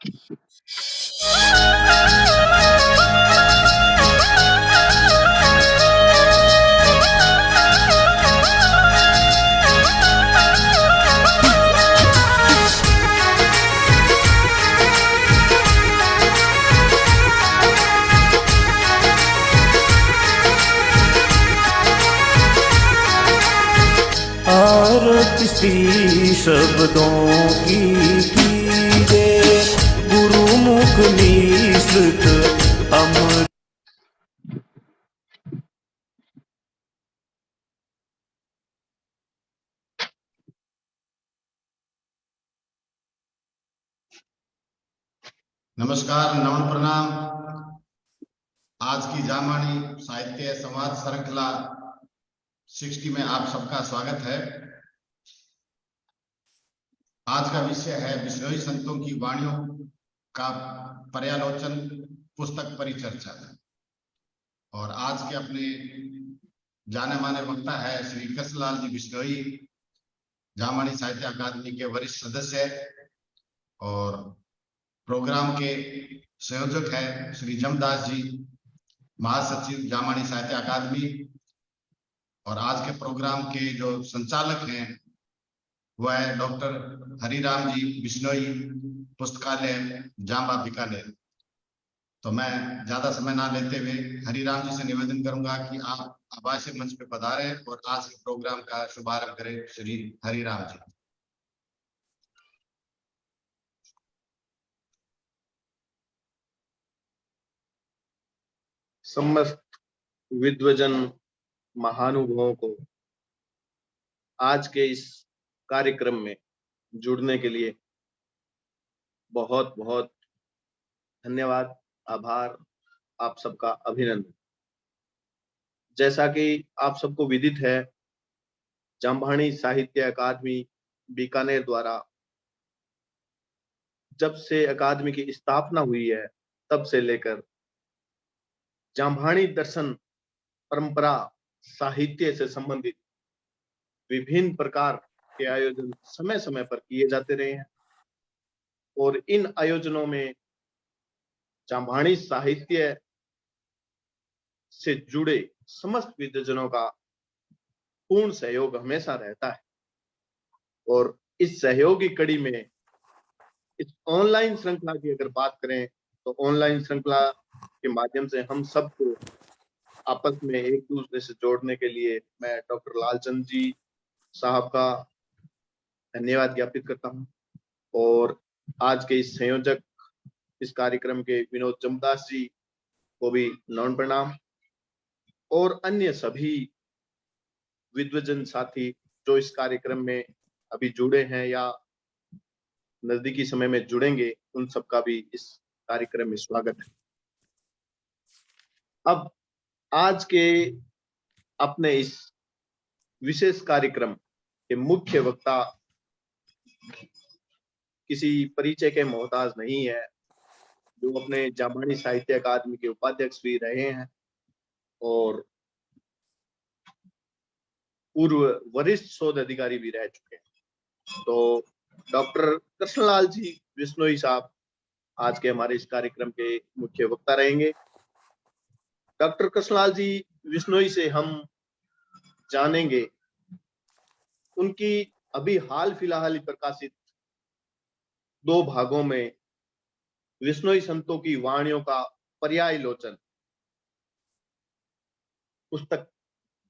आरती श्री शब्दों की कीजिए, गुरुमुख निसृत अमृत। नमस्कार, नमन प्रणाम। आज की जामवाणी साहित्य संवाद श्रृंखला 60 में आप सबका स्वागत है। आज का विषय है बिश्नोई संतों की वाणियों का पर्यालोचन, पुस्तक परिचर्चा। और आज के अपने जाने माने वक्ता है श्री कृष्णलाल जी बिश्नोई, जामवाणी साहित्य अकादमी के वरिष्ठ सदस्य और प्रोग्राम के संयोजक है श्री जमदास जी, महासचिव जामवाणी साहित्य अकादमी। और आज के प्रोग्राम के जो संचालक हैं वह है डॉक्टर हरिराम जी बिश्नोई, पुस्तकालय जांबा बीकानेर। तो मैं ज्यादा समय ना लेते हुए हरिराम जी से निवेदन करूंगा कि आप आभासी मंच पे पधारें और आज के प्रोग्राम का शुभारंभ करें। श्री हरिराम जी। समस्त विद्वजन महानुभावों को आज के इस कार्यक्रम में जुड़ने के लिए बहुत बहुत धन्यवाद, आभार, आप सबका अभिनंदन। जैसा कि आप सबको विदित है, जामवाणी साहित्य अकादमी बीकानेर द्वारा जब से अकादमी की स्थापना हुई है तब से लेकर जामवाणी दर्शन परंपरा साहित्य से संबंधित विभिन्न प्रकार के आयोजन समय समय पर किए जाते रहे हैं। और इन आयोजनों में जामवाणी साहित्य से जुड़े समस्त विद्वजनों का पूर्ण सहयोग हमेशा रहता है। और इस सहयोगी कड़ी में इस ऑनलाइन श्रृंखला की अगर बात करें तो ऑनलाइन श्रृंखला के माध्यम से हम सबको आपस में एक दूसरे से जोड़ने के लिए मैं डॉक्टर लालचंद जी साहब का धन्यवाद ज्ञापित करता हूं। और आज के इस संयोजक, इस कार्यक्रम के विनोद जमदास जी को भी नमन प्रणाम। और अन्य सभी विद्वजन साथी जो इस कार्यक्रम में अभी जुड़े हैं या नजदीकी समय में जुड़ेंगे, उन सबका भी इस कार्यक्रम में स्वागत है। अब आज के अपने इस विशेष कार्यक्रम के मुख्य वक्ता किसी परिचय के मोहताज नहीं है, जो अपने जामवाणी साहित्य अकादमी के उपाध्यक्ष भी रहे हैं और पूर्व वरिष्ठ शोध अधिकारी भी रह चुके हैं। तो डॉक्टर कृष्णलाल जी बिश्नोई साहब आज के हमारे इस कार्यक्रम के मुख्य वक्ता रहेंगे। डॉक्टर कृष्णलाल जी बिश्नोई से हम जानेंगे उनकी अभी हाल फिलहाल प्रकाशित 2 भागों में बिश्नोई संतों की वाणियों का पर्यायलोचन पुस्तक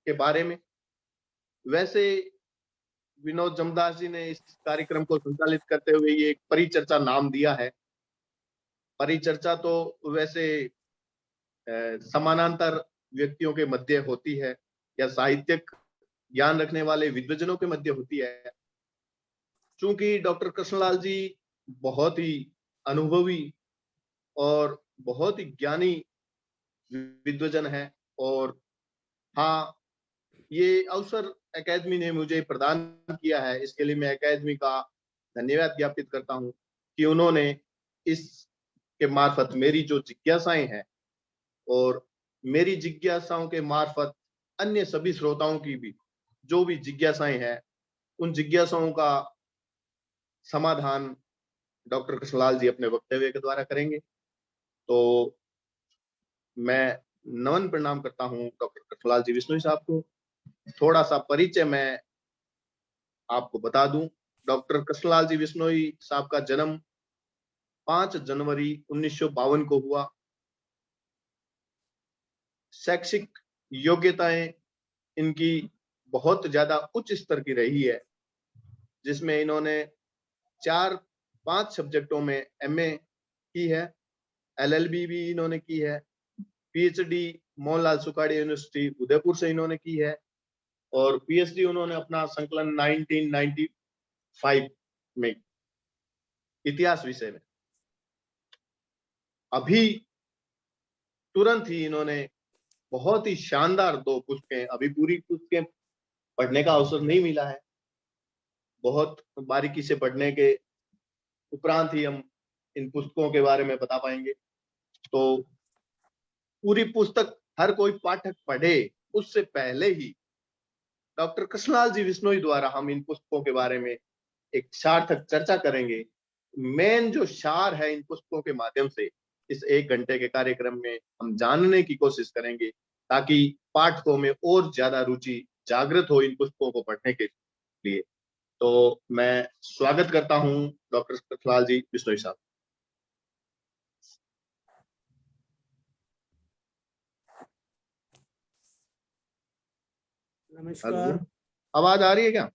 के बारे में। वैसे विनोद जमदास जी ने इस कार्यक्रम को संचालित करते हुए ये एक परिचर्चा नाम दिया है। परिचर्चा तो वैसे समानांतर व्यक्तियों के मध्य होती है या साहित्यिक ज्ञान रखने वाले विद्वजनों के मध्य होती है। चूंकि डॉक्टर कृष्णलाल जी बहुत ही अनुभवी और बहुत ही ज्ञानी विद्वजन है, और हाँ, ये अवसर एकेडमी ने मुझे प्रदान किया है, इसके लिए मैं एकेडमी का धन्यवाद ज्ञापित करता हूं कि उन्होंने इसके मार्फत मेरी जो जिज्ञासाएं हैं और मेरी जिज्ञासाओं के मार्फत अन्य सभी श्रोताओं की भी जो भी जिज्ञासाएं हैं, उन जिज्ञासाओं का समाधान डॉक्टर कृष्णलाल जी अपने वक्तव्य के द्वारा करेंगे। तो मैं नमन प्रणाम करता हूं डॉक्टर कृष्णलाल जी बिश्नोई साहब को। थोड़ा सा परिचय मैं आपको बता दूं। डॉक्टर कृष्णलाल जी बिश्नोई साहब का जन्म 5 जनवरी 1952 को हुआ। शैक्षिक योग्यताएं इनकी बहुत ज्यादा उच्च स्तर की रही है, जिसमें इन्होंने 4-5 सब्जेक्टों में एमए की है, एलएलबी भी इन्होंने की है, पीएचडी मोहनलाल सुखाड़िया यूनिवर्सिटी उदयपुर से इन्होंने की है, और पीएचडी उन्होंने अपना संकलन 1995 में इतिहास विषय में। अभी तुरंत ही इन्होंने बहुत ही शानदार 2 पुस्तकें, अभी पूरी पुस्तकें पढ़ने का अवसर नहीं मिला है, बहुत बारीकी से पढ़ने के उपरांत ही हम इन पुस्तकों के बारे में बता पाएंगे। तो पूरी पुस्तक हर कोई पाठक पढ़े उससे पहले ही डॉक्टर कृष्णलाल जी बिश्नोई द्वारा हम इन पुस्तकों के बारे में एक सार्थक चर्चा करेंगे। मेन जो सार है इन पुस्तकों के माध्यम से इस 1 घंटे के कार्यक्रम में हम जानने की कोशिश करेंगे, ताकि पाठकों में और ज्यादा रुचि जागृत हो इन पुस्तकों को पढ़ने के लिए। तो मैं स्वागत करता हूं डॉक्टर कृष्णलाल जी बिश्नोई साहब। नमस्कार। आवाज आ रही है क्या?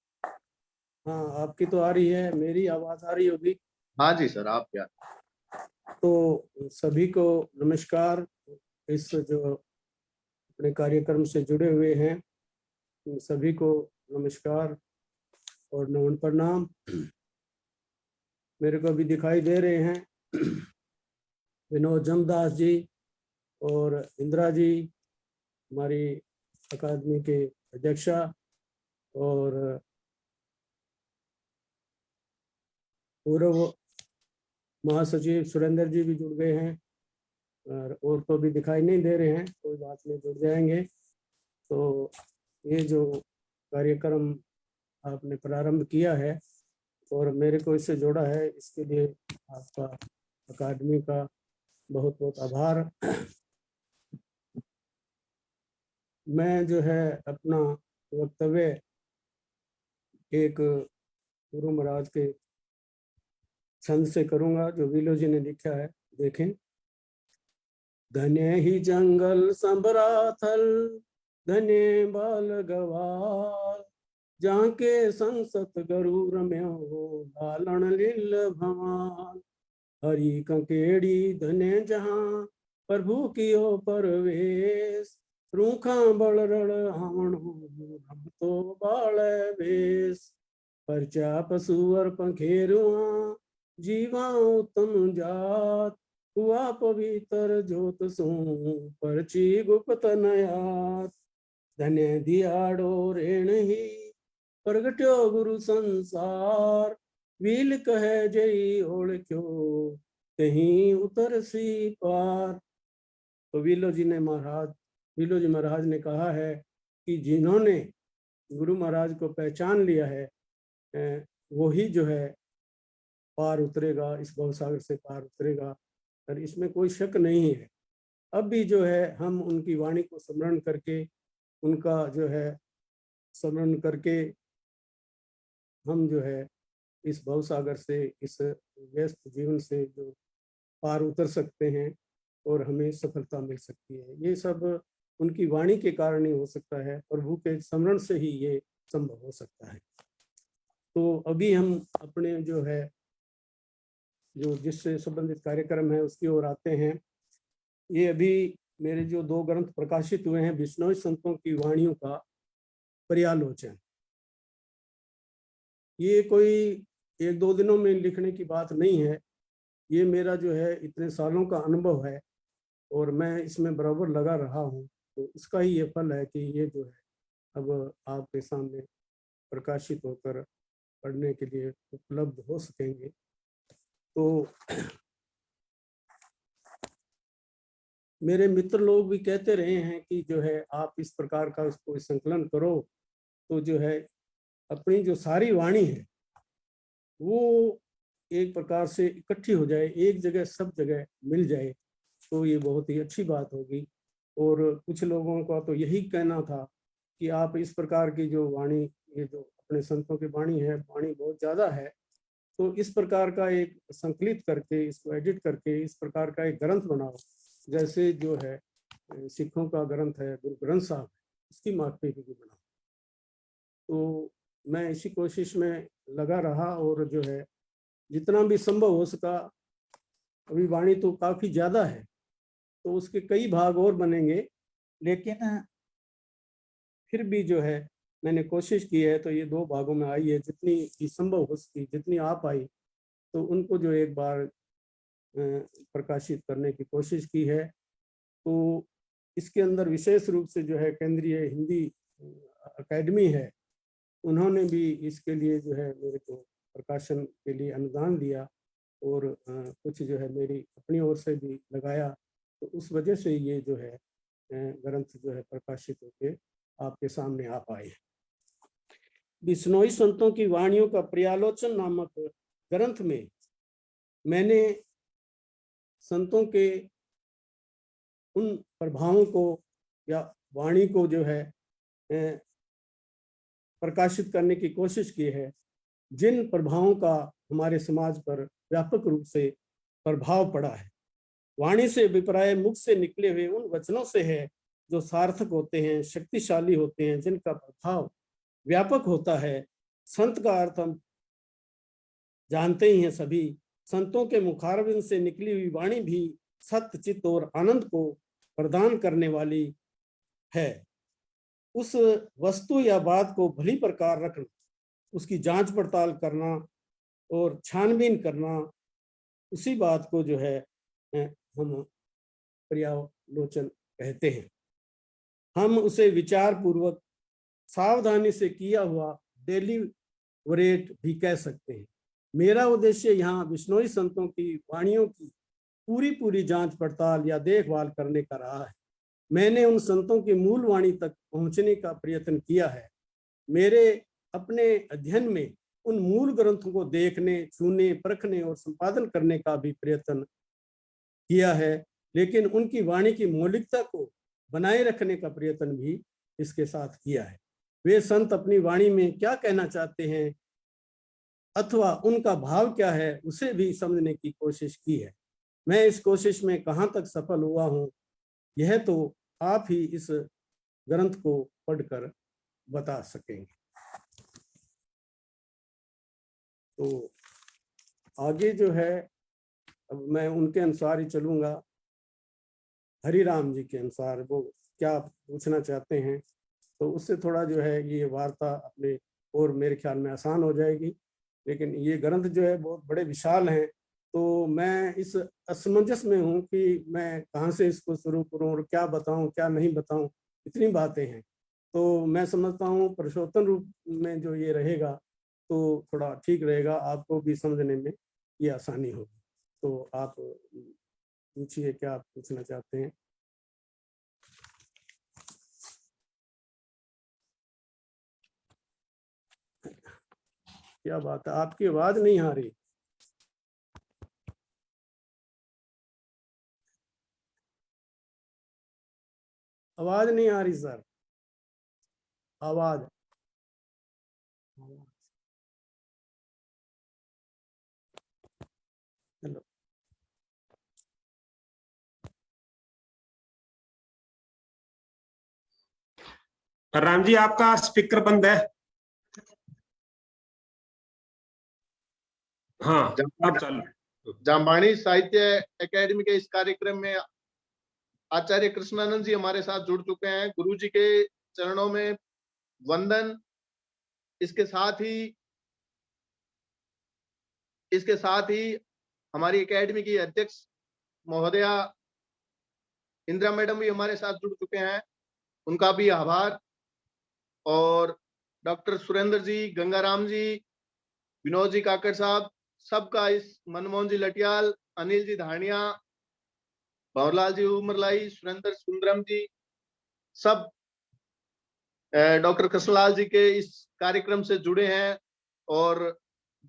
हाँ, आपकी तो आ रही है, मेरी आवाज आ रही होगी? हाँ जी सर, आप क्या? तो सभी को नमस्कार। इस जो अपने कार्यक्रम से जुड़े हुए हैं उन सभी को नमस्कार और नमन प्रणाम। मेरे को अभी दिखाई दे रहे हैं विनोद जमदास जी और इंदिरा जी, हमारी अकादमी के अध्यक्षा, और पूर्व महासचिव सुरेंद्र जी भी जुड़ गए हैं, और तो भी दिखाई नहीं दे रहे हैं, कोई बात नहीं, जुड़ जाएंगे। तो ये जो कार्यक्रम आपने प्रारंभ किया है और मेरे को इससे जोड़ा है, इसके लिए आपका अकादमी का बहुत बहुत आभार। मैं जो है अपना वक्तव्य एक गुरु महाराज के छंद से करूंगा जो विलो जी ने लिखा है। देखें। धन्य ही जंगल संभराथल, धन्य बाल गवाल, जाके संसत गरुर में हो लालन लील भवान। हरि कंकेड़ी धन्य जहां प्रभु कियो परवेश, रूखा बड़ रड़ हावणो हम तो बाल वेश। परचा पशुअर पंखेरुआ जीवा उत्तम जात, हुआ पवित्र जोत सो परची गुप्त नयात। धन्य दियाड़ो रेण ही प्रगट्यो गुरु संसार, वील कहे जई ओळख्यो कहीं उतर सी पार। तो विलो जी महाराज ने कहा है कि जिन्होंने गुरु महाराज को पहचान लिया है वही जो है पार उतरेगा, इस भवसागर से पार उतरेगा, और इसमें कोई शक नहीं है। अब भी जो है हम उनकी वाणी को स्मरण करके, उनका जो है स्मरण करके हम जो है इस भवसागर से, इस व्यस्त जीवन से जो पार उतर सकते हैं और हमें सफलता मिल सकती है। ये सब उनकी वाणी के कारण ही हो सकता है, प्रभु के स्मरण से ही ये संभव हो सकता है। तो अभी हम अपने जो है जो जिससे संबंधित कार्यक्रम है उसकी ओर आते हैं। ये अभी मेरे जो 2 ग्रंथ प्रकाशित हुए हैं, बिश्नोई संतों की वाणियों का पर्यालोचन। ये कोई 1-2 दिनों में लिखने की बात नहीं है, ये मेरा जो है इतने सालों का अनुभव है और मैं इसमें बराबर लगा रहा हूँ। तो इसका ही ये फल है कि ये जो है अब आपके सामने प्रकाशित होकर पढ़ने के लिए उपलब्ध हो सकेंगे। तो मेरे मित्र लोग भी कहते रहे हैं कि जो है आप इस प्रकार का उसको संकलन करो, तो जो है अपनी जो सारी वाणी है वो एक प्रकार से इकट्ठी हो जाए, एक जगह सब जगह मिल जाए, तो ये बहुत ही अच्छी बात होगी। और कुछ लोगों का तो यही कहना था कि आप इस प्रकार की जो वाणी, ये जो अपने संतों की वाणी है, वाणी बहुत ज़्यादा है, तो इस प्रकार का एक संकलित करके, इसको एडिट करके इस प्रकार का एक ग्रंथ बनाओ, जैसे जो है सिखों का ग्रंथ है गुरु ग्रंथ साहब, इसकी माफी भी बनाओ। तो मैं इसी कोशिश में लगा रहा, और जो है जितना भी संभव हो सका, अभी वाणी तो काफी ज्यादा है, तो उसके कई भाग और बनेंगे, लेकिन फिर भी जो है मैंने कोशिश की है, तो ये 2 भागों में आई है। जितनी भी संभव हो सकी, जितनी आ पाई, तो उनको जो एक बार प्रकाशित करने की कोशिश की है। तो इसके अंदर विशेष रूप से जो है केंद्रीय हिंदी अकेडमी है, उन्होंने भी इसके लिए जो है मेरे को प्रकाशन के लिए अनुदान दिया, और कुछ जो है मेरी अपनी ओर से भी लगाया, तो उस वजह से ये जो है ग्रंथ जो है प्रकाशित होके आपके सामने आ पाए। बिश्नोई संतों की वाणियों का पर्यालोचन नामक ग्रंथ में मैंने संतों के उन प्रभावों को या वाणी को जो है प्रकाशित करने की कोशिश की है, जिन प्रभावों का हमारे समाज पर व्यापक रूप से प्रभाव पड़ा है। वाणी से अभिप्राय मुख से निकले हुए उन वचनों से है जो सार्थक होते हैं, शक्तिशाली होते हैं, जिनका प्रभाव व्यापक होता है। संत का अर्थ हम जानते ही हैं सभी। संतों के मुखारबिंद से निकली हुई वाणी भी सत्य, चित्त और आनंद को प्रदान करने वाली है। उस वस्तु या बात को भली प्रकार रखना, उसकी जांच पड़ताल करना और छानबीन करना, उसी बात को जो है हम पर्यालोचन कहते हैं। हम उसे विचार पूर्वक सावधानी से किया हुआ डेलिवरेट भी कह सकते हैं। मेरा उद्देश्य यहाँ बिश्नोई संतों की वाणियों की पूरी जांच पड़ताल या देखभाल करने का रहा है। मैंने उन संतों की मूल वाणी तक पहुंचने का प्रयत्न किया है। मेरे अपने अध्ययन में उन मूल ग्रंथों को देखने, छूने, परखने और संपादन करने का भी प्रयत्न किया है, लेकिन उनकी वाणी की मौलिकता को बनाए रखने का प्रयत्न भी इसके साथ किया है। वे संत अपनी वाणी में क्या कहना चाहते हैं अथवा उनका भाव क्या है, उसे भी समझने की कोशिश की है। मैं इस कोशिश में कहाँ तक सफल हुआ हूँ, यह तो आप ही इस ग्रंथ को पढ़कर बता सकेंगे। तो आगे जो है अब मैं उनके अनुसार ही चलूंगा, हरिराम जी के अनुसार वो क्या पूछना चाहते हैं, तो उससे थोड़ा जो है ये वार्ता अपने और मेरे ख्याल में आसान हो जाएगी। लेकिन ये ग्रंथ जो है बहुत बड़े विशाल हैं, तो मैं इस असमंजस में हूँ कि मैं कहाँ से इसको शुरू करूँ और क्या बताऊँ क्या नहीं बताऊँ, इतनी बातें हैं। तो मैं समझता हूँ पुरुषोत्तम रूप में जो ये रहेगा तो थोड़ा ठीक रहेगा, आपको भी समझने में ये आसानी होगी। तो आप पूछिए क्या आप पूछना चाहते हैं। क्या बात है, आपकी आवाज नहीं आ रही। आवाज नहीं आ रही सर, आवाज। हेलो, राम जी आपका स्पीकर बंद है। हाँ अब चलो। जाम्बानी साहित्य एकेडमी के इस कार्यक्रम में आचार्य कृष्णानंद जी हमारे साथ जुड़ चुके हैं। गुरु जी के चरणों में वंदन। इसके साथ ही हमारी एकेडमी की अध्यक्ष महोदया इंदिरा मैडम भी हमारे साथ जुड़ चुके हैं, उनका भी आभार। और डॉक्टर सुरेंद्र जी, गंगाराम जी, विनोद जी काकड़ साहब, सबका, इस मनमोहन जी लटियाल, अनिल जी धानिया, भंवरलाल जी उमरलाई, सुरेंद्र सुंदरम जी, सब डॉक्टर कृष्णलाल जी के इस कार्यक्रम से जुड़े हैं और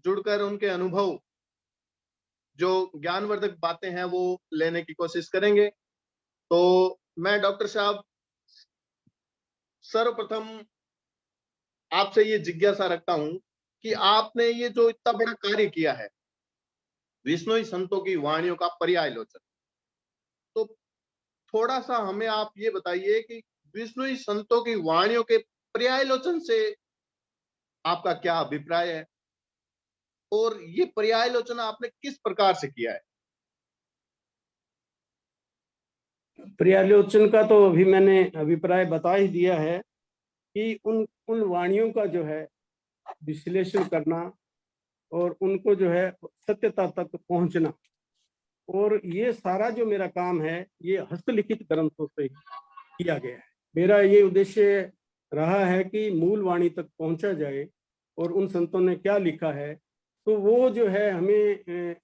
जुड़कर उनके अनुभव जो ज्ञानवर्धक बातें हैं वो लेने की कोशिश करेंगे। तो मैं डॉक्टर साहब सर्वप्रथम आपसे ये जिज्ञासा रखता हूं कि आपने ये जो इतना बड़ा कार्य किया है, विश्नोई संतों की वाणियों का पर्यायलोचन, तो थोड़ा सा हमें आप ये बताइए कि विश्नोई संतों की वाणियों के पर्यायलोचन से आपका क्या अभिप्राय है और ये पर्यायलोचन आपने किस प्रकार से किया है? पर्यालोचन का तो अभी मैंने अभिप्राय बता ही दिया है कि उन उन वाणियों का जो है विश्लेषण करना और उनको जो है सत्यता तक पहुंचना, और ये सारा जो मेरा काम है ये हस्तलिखित ग्रंथों से ही किया गया है। मेरा ये उद्देश्य रहा है कि मूल वाणी तक पहुंचा जाए और उन संतों ने क्या लिखा है, तो वो जो है हमें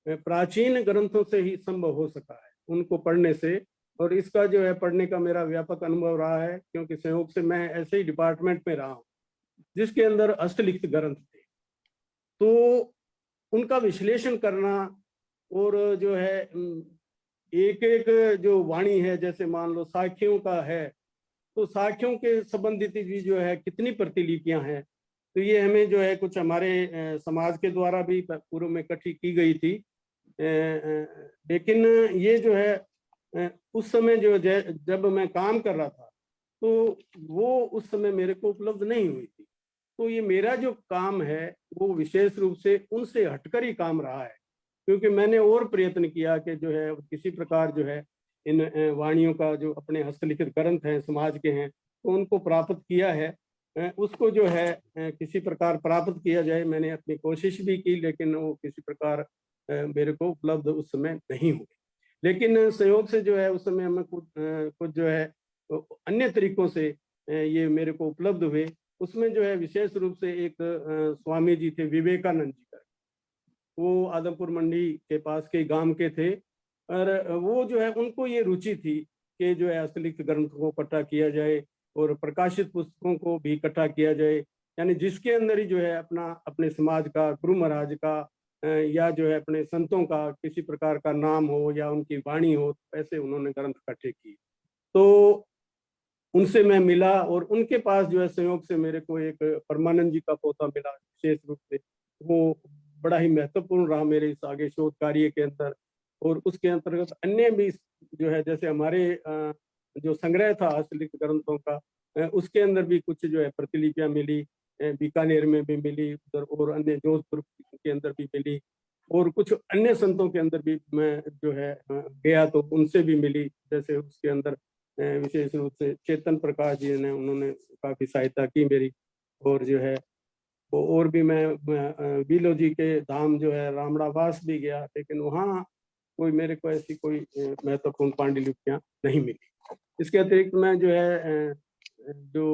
प्राचीन ग्रंथों से ही संभव हो सका है उनको पढ़ने से। और इसका जो है पढ़ने का मेरा व्यापक अनुभव रहा है, क्योंकि संयोग से मैं ऐसे ही डिपार्टमेंट में रहा हूँ जिसके अंदर हस्तलिखित ग्रंथ थे, तो उनका विश्लेषण करना और जो है एक एक जो वाणी है, जैसे मान लो साखियों का है, तो साखियों के संबंधित भी जो है कितनी प्रतिलिपियां हैं, तो ये हमें जो है कुछ हमारे समाज के द्वारा भी पूर्व में इकट्ठी की गई थी। लेकिन ये जो है उस समय जो जब मैं काम कर रहा था तो वो उस समय मेरे को उपलब्ध नहीं हुई थी। तो ये मेरा जो काम है वो विशेष रूप से उनसे हटकर ही काम रहा है, क्योंकि मैंने और प्रयत्न किया कि जो है किसी प्रकार जो है इन वाणियों का जो अपने हस्तलिखित ग्रंथ हैं समाज के हैं तो उनको प्राप्त किया है, उसको जो है किसी प्रकार प्राप्त किया जाए। मैंने अपनी कोशिश भी की, लेकिन वो किसी प्रकार मेरे को उपलब्ध उस समय नहीं हुए। लेकिन संयोग से जो है उस समय हमें कुछ जो है अन्य तरीकों से ये मेरे को उपलब्ध हुए। उसमें जो है विशेष रूप से एक स्वामी जी थे विवेकानंद जी का, वो आदमपुर मंडी के पास के गांव के थे, और वो जो है उनको ये रुचि थी कि जो है हस्तलिखित ग्रंथों को इकट्ठा किया जाए और प्रकाशित पुस्तकों को भी इकट्ठा किया जाए, यानी जिसके अंदर ही जो है अपने समाज का, गुरु महाराज का या जो है अपने संतों का किसी प्रकार का नाम हो या उनकी वाणी हो, ऐसे उन्होंने ग्रंथ इकट्ठे किए। तो उनसे मैं मिला और उनके पास जो है संयोग से मेरे को एक परमानंद जी का पोता मिला विशेष रूप से, वो बड़ा ही महत्वपूर्ण रहा मेरे इस आगे शोध कार्य के अंदर। और उसके अंतर्गत अन्य भी जो है, जैसे हमारे जो संग्रह था हस्तलिखित ग्रंथों का, उसके अंदर भी कुछ जो है प्रतिलिपियां मिली, बीकानेर में भी मिली उधर, और अन्य जोधपुर के अंदर भी मिली, और कुछ अन्य संतों के अंदर भी मैं जो है गया तो उनसे भी मिली। जैसे उसके अंदर विशेष रूप से चेतन प्रकाश जी ने, उन्होंने काफी सहायता की मेरी। और जो है वो और भी मैं बीलो जी के धाम जो है रामड़ावास भी गया, लेकिन वहाँ कोई मेरे को ऐसी कोई महत्वपूर्ण पांडुलिपियां नहीं मिली। इसके अतिरिक्त मैं जो है जो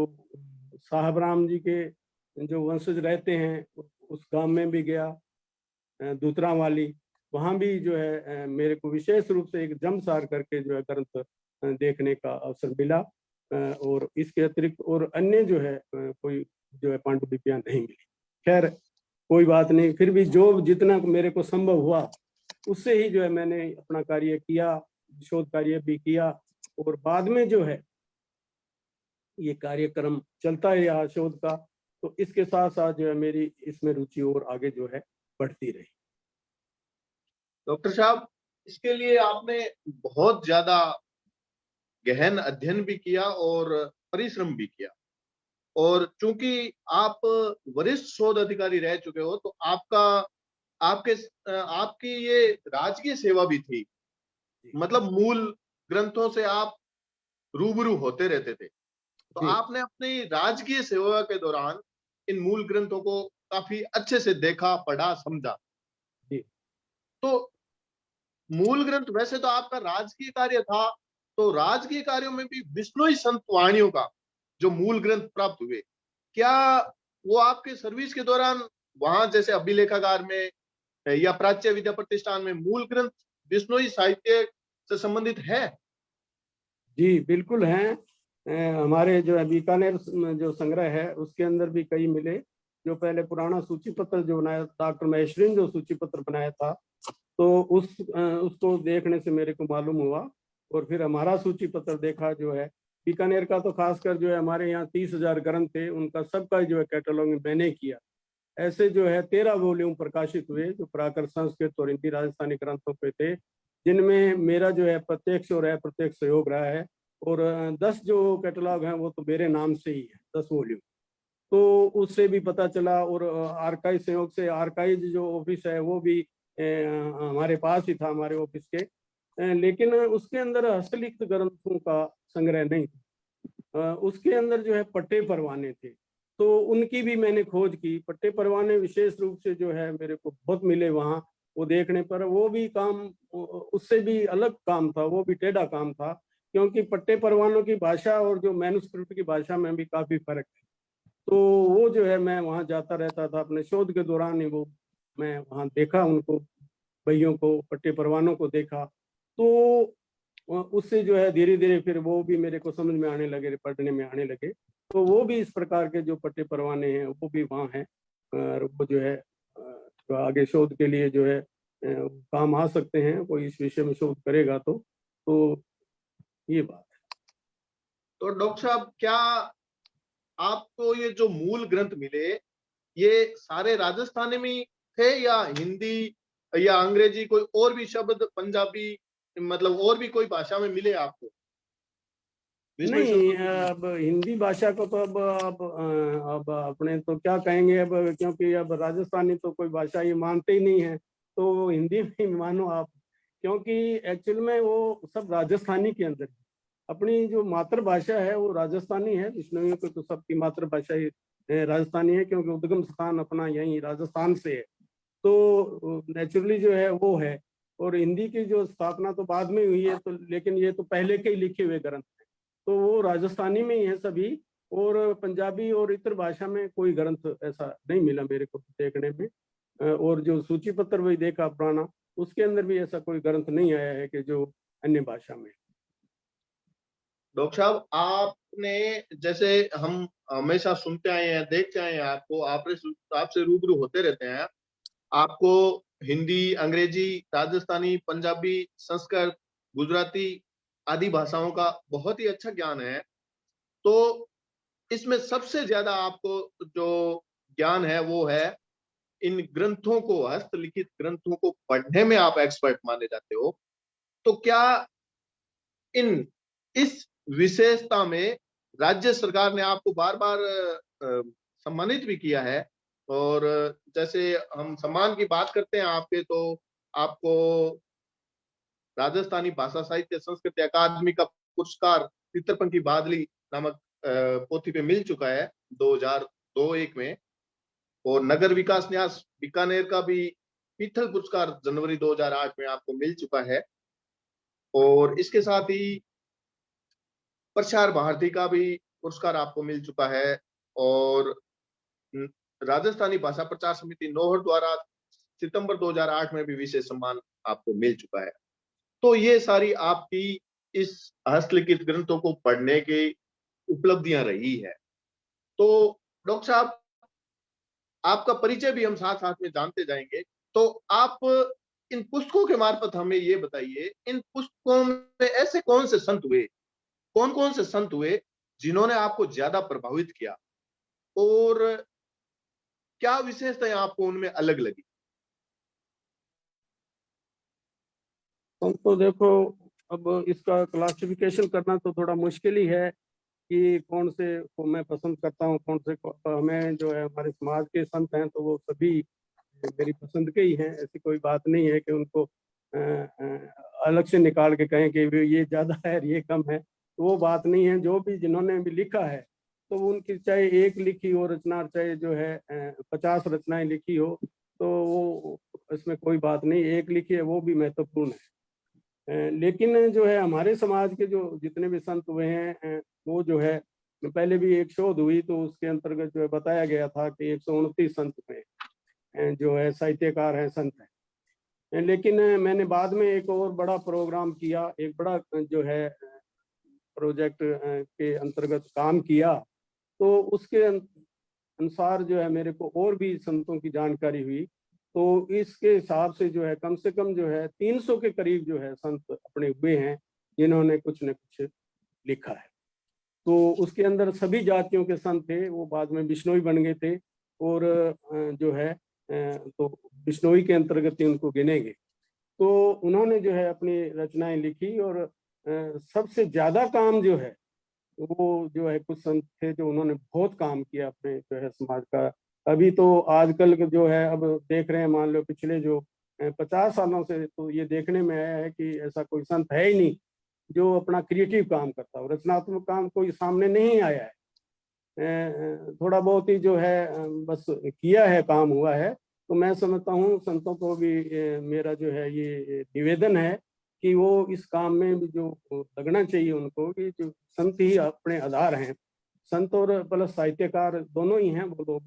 साहब राम जी के जो वंशज रहते हैं उस गांव में भी गया, दूतरा वाली, वहाँ भी जो है मेरे को विशेष रूप से एक जमसार करके जो है ग्रंथ देखने का अवसर मिला। और इसके अतिरिक्त और अन्य जो है कोई जो है पांडुलिपियां नहीं मिली। खैर कोई बात नहीं, फिर भी जो जितना मेरे को संभव हुआ उससे ही जो है मैंने अपना कार्य किया, शोध कार्य भी किया, और बाद में जो है ये कार्यक्रम चलता है यहाँ शोध का, तो इसके साथ साथ जो है मेरी इसमें रुचि और आगे जो है बढ़ती रही। डॉक्टर साहब, इसके लिए आपने बहुत ज्यादा गहन अध्ययन भी किया और परिश्रम भी किया, और चूंकि आप वरिष्ठ शोध अधिकारी रह चुके हो तो आपकी ये राजकीय सेवा भी थी, मतलब मूल ग्रंथों से आप रूबरू होते रहते थे। तो आपने अपनी राजकीय सेवा के दौरान इन मूल ग्रंथों को काफी अच्छे से देखा, पढ़ा, समझा। तो मूल ग्रंथ, वैसे तो आपका राजकीय कार्य था, तो राजकीय कार्यों में भी विश्नोई संत वाणियों का जो मूल ग्रंथ प्राप्त हुए, क्या वो आपके सर्विस के दौरान वहां जैसे अभिलेखागार में या प्राच्य विद्या प्रतिष्ठान में मूल ग्रंथ विश्नोई साहित्य से संबंधित है? जी बिल्कुल हैं। हमारे जो है बीकानेर जो संग्रह है उसके अंदर भी कई मिले, जो पहले पुराना सूची पत्र जो बनाया डॉक्टर महेश्वरी ने जो सूची पत्र बनाया था, तो उसको देखने से मेरे को मालूम हुआ, और फिर हमारा सूची पत्र देखा जो है बीकानेर का, तो खासकर जो है हमारे यहाँ 30,000 ग्रंथ थे, उनका सबका जो है कैटलॉग मैंने किया। ऐसे जो है 13 वॉल्यूम प्रकाशित हुए जो प्राकृत, संस्कृत और हिंदी राजस्थानी ग्रंथों पे थे, जिनमें मेरा जो है प्रत्यक्ष और अप्रत्यक्ष सहयोग रहा है। और 10 जो कैटलॉग हैं वो तो मेरे नाम से ही है, 10 वॉल्यूम। तो उससे भी पता चला, और आर्काइव सहयोग से, आर्काइव जो ऑफिस है वो भी हमारे पास ही था, हमारे ऑफिस के, लेकिन उसके अंदर हस्तलिखित ग्रंथों का संग्रह नहीं था। उसके अंदर जो है पट्टे परवाने थे, तो उनकी भी मैंने खोज की। पट्टे परवाने विशेष रूप से जो है मेरे को बहुत मिले वहाँ, वो देखने पर वो भी काम उससे भी अलग काम था, वो भी टेढ़ा काम था, क्योंकि पट्टे परवानों की भाषा और जो मैन्युस्क्रिप्ट की भाषा में भी काफी फर्क है। तो वो जो है मैं वहाँ जाता रहता था, अपने शोध के दौरान ही वो मैं वहाँ देखा, उनको बहियों को, पट्टे परवानों को देखा। तो उससे जो है धीरे धीरे फिर वो भी मेरे को समझ में आने लगे, पढ़ने में आने लगे। तो वो भी इस प्रकार के जो पट्टे परवाने हैं वो भी वहाँ हैं, और वो जो है तो आगे शोध के लिए जो है काम आ सकते हैं, कोई इस विषय में शोध करेगा तो ये बात है। तो डॉक्टर साहब, क्या आपको ये जो मूल ग्रंथ मिले, ये सारे राजस्थानी में थे या हिंदी या अंग्रेजी, कोई और भी शब्द, पंजाबी, मतलब और भी कोई भाषा में मिले आपको? नहीं, अब हिंदी भाषा को तो अब अपने तो क्या कहेंगे अब, क्योंकि अब राजस्थानी तो कोई भाषा ये मानते ही नहीं है, तो हिंदी में ही मानो आप, क्योंकि एक्चुअल में वो सब राजस्थानी के अंदर है। अपनी जो मातृभाषा है वो राजस्थानी है, विष्णुइयों को तो सबकी मातृभाषा ही राजस्थानी है, क्योंकि उद्गम स्थान अपना यही राजस्थान से है, तो नेचुरली जो है वो है। और हिंदी की जो स्थापना तो बाद में हुई है, तो लेकिन ये तो पहले के ही लिखे हुए ग्रंथ हैं, तो वो राजस्थानी में ही है सभी। और पंजाबी और इतर भाषा में कोई ग्रंथ ऐसा नहीं मिला मेरे को देखने में। और जो सूची पत्र भी देखा पुराना, उसके अंदर भी ऐसा कोई ग्रंथ नहीं आया है कि जो अन्य भाषा में। डॉक्टर साहब, आपने, जैसे हम हमेशा सुनते आए हैं, देखते आए हैं आपको, आपसे रूबरू होते रहते हैं, आपको हिंदी, अंग्रेजी, राजस्थानी, पंजाबी, संस्कृत, गुजराती आदि भाषाओं का बहुत ही अच्छा ज्ञान है। तो इसमें सबसे ज्यादा आपको जो ज्ञान है वो है इन ग्रंथों को, हस्तलिखित ग्रंथों को पढ़ने में आप एक्सपर्ट माने जाते हो। तो क्या इस विशेषता में राज्य सरकार ने आपको बार बार सम्मानित भी किया है? और जैसे हम सम्मान की बात करते हैं आपके, तो आपको राजस्थानी भाषा साहित्य संस्कृति अकादमी का पुरस्कार पितरपंखी बादली नामक पोथी पे मिल चुका है 2002-01 में, और नगर विकास न्यास बीकानेर का भी पीथल पुरस्कार जनवरी 2008 में आपको मिल चुका है। और इसके साथ ही प्रसार भारती का भी पुरस्कार आपको मिल चुका है, और राजस्थानी भाषा प्रचार समिति नौहर द्वारा सितंबर 2008 में भी विशेष सम्मान आपको मिल चुका है। तो ये सारी आपकी इस हस्तलिखित ग्रंथों को पढ़ने की उपलब्धियां रही है। तो डॉक्टर साहब, आपका परिचय भी हम साथ साथ में जानते जाएंगे। तो आप इन पुस्तकों के मार्फत हमें ये बताइए, इन पुस्तकों में ऐसे कौन कौन से संत हुए जिन्होंने आपको ज्यादा प्रभावित किया, और क्या विशेषताएं आपको उनमें अलग लगी? तो देखो, अब इसका क्लासिफिकेशन करना तो थोड़ा मुश्किल ही है कि कौन से को मैं पसंद करता हूँ, कौन से को हमें जो है हमारे समाज के संत हैं तो वो सभी मेरी पसंद के ही हैं। ऐसी कोई बात नहीं है कि उनको अलग से निकाल के कहें कि ये ज्यादा है ये कम है, तो वो बात नहीं है। जो भी जिन्होंने भी लिखा है तो उनकी चाहे एक लिखी हो रचना, चाहे जो है 50 रचनाएं लिखी हो, तो वो इसमें कोई बात नहीं, एक लिखी है वो भी महत्वपूर्ण है। लेकिन जो है हमारे समाज के जो जितने भी संत हुए हैं वो जो है, पहले भी एक शोध हुई तो उसके अंतर्गत जो है बताया गया था कि 129 संत हुए जो है साहित्यकार हैं, संत हैं। लेकिन मैंने बाद में एक और बड़ा प्रोग्राम किया, एक बड़ा जो है प्रोजेक्ट के अंतर्गत काम किया, तो उसके अनुसार जो है मेरे को और भी संतों की जानकारी हुई, तो इसके हिसाब से जो है कम से कम जो है 300 के करीब जो है संत अपने हुए हैं जिन्होंने कुछ न कुछ लिखा है। तो उसके अंदर सभी जातियों के संत थे, वो बाद में बिश्नोई बन गए थे और जो है तो बिश्नोई के अंतर्गत ही उनको गिनेंगे। तो उन्होंने जो है अपनी रचनाएं लिखी और सबसे ज्यादा काम जो है वो जो है कुछ संत थे जो उन्होंने बहुत काम किया अपने जो है समाज का। अभी तो आजकल के जो है अब देख रहे हैं, मान लो पिछले जो 50 सालों से तो ये देखने में आया है कि ऐसा कोई संत है ही नहीं जो अपना क्रिएटिव काम करता हो, रचनात्मक काम कोई सामने नहीं आया है। थोड़ा बहुत ही जो है बस किया है, काम हुआ है। तो मैं समझता हूँ संतों को भी मेरा जो है ये निवेदन है कि वो इस काम में भी जो लगना चाहिए उनको, कि जो संत ही अपने आधार हैं, संत और प्लस साहित्यकार दोनों ही हैं वो लोग,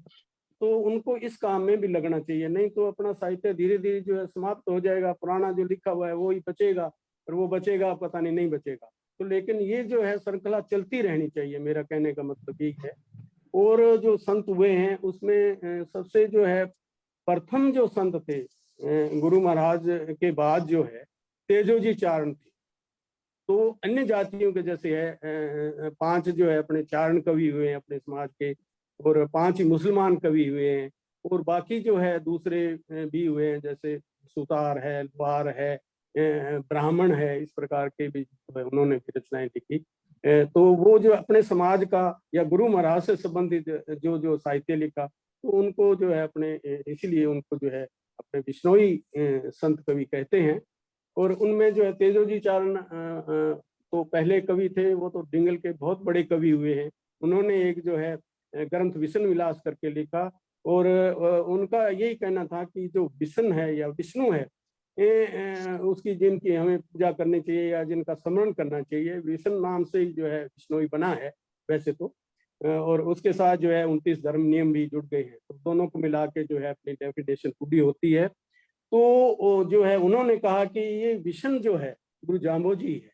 तो उनको इस काम में भी लगना चाहिए। नहीं तो अपना साहित्य धीरे धीरे जो है समाप्त हो जाएगा, पुराना जो लिखा हुआ है वो ही बचेगा, और वो बचेगा पता नहीं बचेगा। तो लेकिन ये जो है श्रृंखला चलती रहनी चाहिए, मेरा कहने का मतलब ये है। और जो संत हुए हैं उसमें सबसे जो है प्रथम जो संत थे गुरु महाराज के बाद जो है तेजोजी चारण थे। तो अन्य जातियों के जैसे है 5 जो है अपने चारण कवि हुए हैं अपने समाज के, और 5 ही मुसलमान कवि हुए हैं, और बाकी जो है दूसरे भी हुए हैं, जैसे सुतार है, लोहार है, ब्राह्मण है, इस प्रकार के भी उन्होंने भी रचनाएं लिखी। तो वो जो अपने समाज का या गुरु महाराज से संबंधित जो जो साहित्य लिखा, तो उनको जो है अपने इसलिए उनको जो है अपने बिश्नोई संत कवि कहते हैं। और उनमें जो है तेजोजी चारण तो पहले कवि थे, वो तो डिंगल के बहुत बड़े कवि हुए हैं। उन्होंने एक जो है ग्रंथ विष्णु विलास करके लिखा, और उनका यही कहना था कि जो विष्णु है या विष्णु है उसकी जिनकी हमें पूजा करनी चाहिए या जिनका स्मरण करना चाहिए, विष्णु नाम से ही जो है विष्णु ही बना है वैसे तो। और उसके साथ जो है 29 धर्म नियम भी जुड़ गए हैं, तो दोनों को मिला के जो है अपनी डेफिनेशन पूरी होती है। तो जो है उन्होंने कहा कि ये विष्णु जो है गुरु जाम्बोजी है,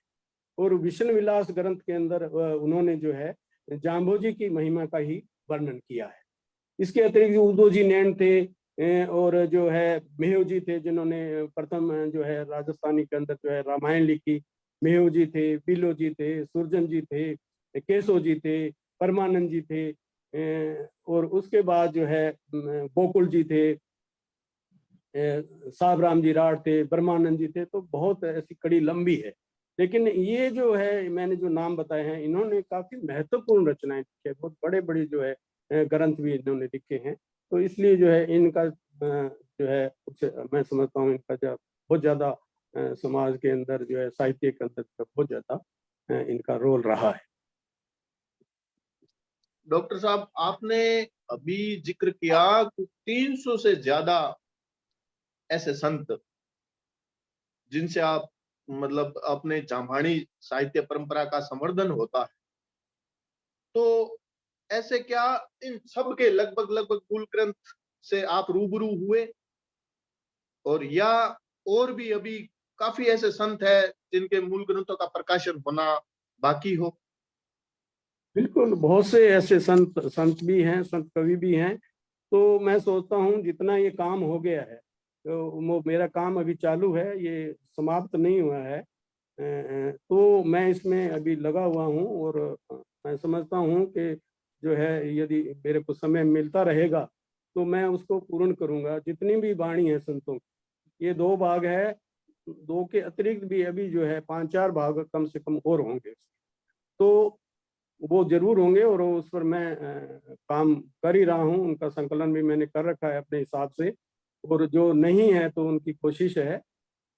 और विष्णु विलास ग्रंथ के अंदर उन्होंने जो है जाम्बोजी की महिमा का ही वर्णन किया है। इसके अतिरिक्त उदोजी नैन थे, और जो है मेहू जी थे जिन्होंने प्रथम जो है राजस्थानी के अंदर जो है रामायण लिखी। मेहू जी थे, बिलो जी थे, सुरजन जी थे, केशव जी थे, परमानंद जी थे, और उसके बाद जो है गोकुल जी थे, साहब राम जी राठ थे, ब्रह्मानंद जी थे। तो बहुत ऐसी कड़ी लंबी है, लेकिन ये जो है मैंने जो नाम बताए हैं इन्होंने काफी महत्वपूर्ण रचनाएं लिखी है, बहुत बड़े बड़े जो है ग्रंथ भी इन्होंने लिखे हैं। तो इसलिए जो है इनका जो है मैं समझता हूँ इनका जो बहुत ज्यादा समाज के अंदर जो है साहित्य के अंदर बहुत ज्यादा इनका रोल रहा है। डॉक्टर साहब, आपने अभी जिक्र किया कि 300 से ज्यादा ऐसे संत जिनसे आप मतलब अपने जाम्बानी साहित्य परंपरा का संवर्धन होता है, तो ऐसे क्या इन सब के लगभग मूल ग्रंथ से आप रूबरू हुए, और या और भी अभी काफी ऐसे संत है जिनके मूल ग्रंथों का प्रकाशन होना बाकी हो? बिल्कुल, बहुत से ऐसे संत भी हैं, संत कवि भी हैं। तो मैं सोचता हूँ जितना ये काम हो गया है, तो वो मेरा काम अभी चालू है, ये समाप्त नहीं हुआ है। तो मैं इसमें अभी लगा हुआ हूँ, और मैं समझता हूँ कि जो है यदि मेरे को समय मिलता रहेगा तो मैं उसको पूर्ण करूँगा। जितनी भी वाणी है संतों की, ये 2 भाग है, 2 के अतिरिक्त भी अभी जो है 5-4 भाग कम से कम और होंगे, तो वो जरूर होंगे। और उस पर मैं काम कर ही रहा हूँ, उनका संकलन भी मैंने कर रखा है अपने हिसाब से, और जो नहीं है तो उनकी कोशिश है।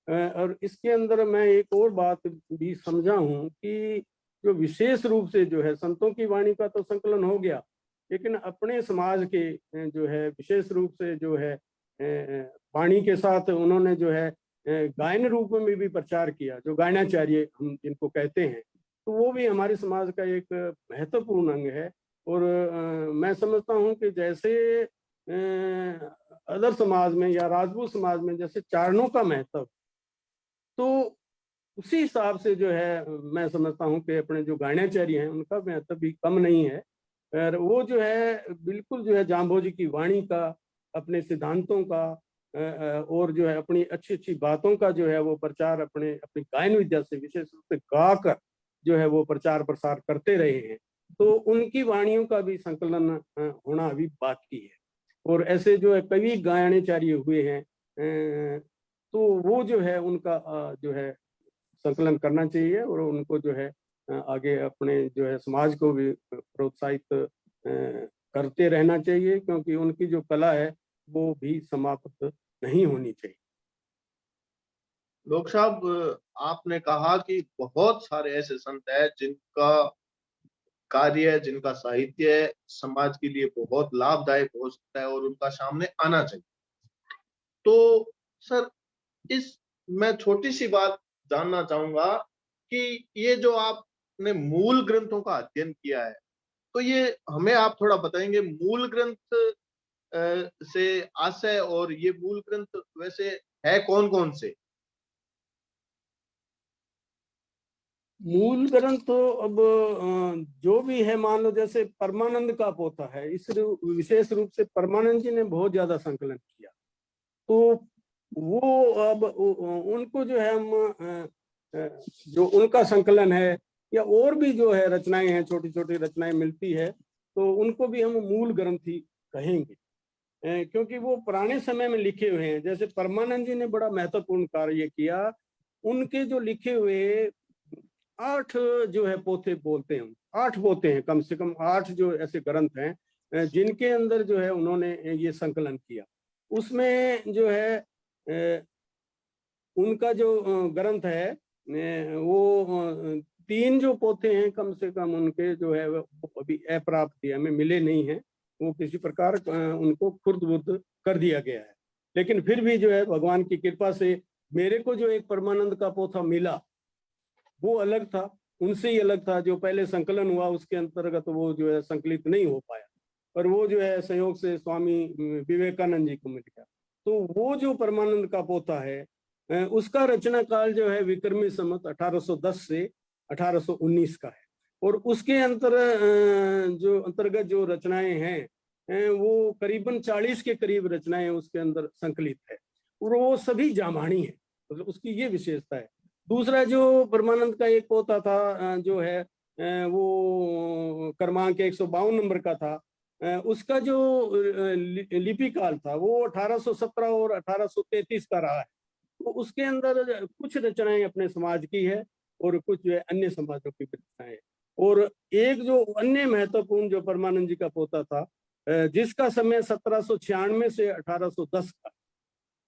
और इसके अंदर मैं एक और बात भी समझा हूँ कि जो विशेष रूप से जो है संतों की वाणी का तो संकलन हो गया, लेकिन अपने समाज के जो है विशेष रूप से जो है वाणी के साथ उन्होंने जो है गायन रूप में भी प्रचार किया, जो गायनाचार्य हम जिनको कहते हैं, तो वो भी हमारे समाज का एक महत्वपूर्ण अंग है। और मैं समझता हूँ कि जैसे अदर समाज में या राजपूत समाज में जैसे चारणों का महत्व, तो उसी हिसाब से जो है मैं समझता हूँ कि अपने जो गायनाचार्य हैं उनका महत्व भी कम नहीं है। और वो जो है बिल्कुल जो है जाम्भोजी की वाणी का, अपने सिद्धांतों का और जो है अपनी अच्छी अच्छी बातों का जो है वो प्रचार अपने अपनी गायन विद्या से विशेष रूप से गाकर जो है वो प्रचार प्रसार करते रहे हैं। तो उनकी वाणियों का भी संकलन होना अभी बाकी है। और ऐसे जो है कवि गायनाचार्य हुए हैं, तो वो जो है उनका जो है संकलन करना चाहिए और उनको जो है आगे अपने जो है समाज को भी प्रोत्साहित करते रहना चाहिए, क्योंकि उनकी जो कला है वो भी समाप्त नहीं होनी चाहिए। लोक साहब, आपने कहा कि बहुत सारे ऐसे संत हैं जिनका कार्य है, जिनका साहित्य है, समाज के लिए बहुत लाभदायक हो सकता है और उनका सामने आना चाहिए। तो सर, इस मैं छोटी सी बात जानना चाहूंगा कि ये जो आपने मूल ग्रंथों का अध्ययन किया है, तो ये हमें आप थोड़ा बताएंगे मूल ग्रंथ से आशय, और ये मूल ग्रंथ वैसे है कौन कौन से? मूल ग्रंथ तो अब जो भी है, मान लो जैसे परमानंद का पोथा है, इस विशेष रूप से परमानंद जी ने बहुत ज्यादा संकलन किया। तो वो अब उनको जो है हम जो उनका संकलन है या और भी जो है रचनाएं हैं, छोटी छोटी रचनाएं मिलती है, तो उनको भी हम मूल ग्रंथ ही कहेंगे, क्योंकि वो पुराने समय में लिखे हुए हैं। जैसे परमानंद जी ने बड़ा महत्वपूर्ण कार्य किया, उनके जो लिखे हुए 8 जो है पोथे बोलते हैं, 8 पोथे हैं, कम से कम 8 जो ऐसे ग्रंथ हैं जिनके अंदर जो है उन्होंने ये संकलन किया। उसमें जो है उनका जो ग्रंथ है वो 3 जो पोथे हैं कम से कम उनके जो है वो अभी अप्राप्त है, हमें मिले नहीं हैं। वो किसी प्रकार उनको खुर्द बुर्द कर दिया गया है। लेकिन फिर भी जो है भगवान की कृपा से मेरे को जो एक परमानंद का पोथा मिला वो अलग था, उनसे ही अलग था। जो पहले संकलन हुआ उसके अंतर्गत वो जो है संकलित नहीं हो पाया, पर वो जो है संयोग से स्वामी विवेकानंद जी को मिल गया। तो वो जो परमानंद का पोथा है उसका रचना काल जो है विक्रमी संवत 1810 से 1819 का है। और उसके जो अंतर्गत जो रचनाएं हैं वो करीबन 40 के करीब रचनाएं उसके अंदर संकलित है, और वो सभी जामानी है, मतलब उसकी ये विशेषता है। दूसरा जो परमानंद का एक पोथा था जो है वो क्रमांक 152 नंबर का था, उसका जो लिपि काल था वो 1817 और 1833 का रहा है। तो उसके अंदर कुछ रचनाएं अपने समाज की है और कुछ जो है अन्य समाजों की रचनाएं है। और एक जो अन्य महत्वपूर्ण जो परमानंद जी का पोथा था जिसका समय 1796 से 1810 का,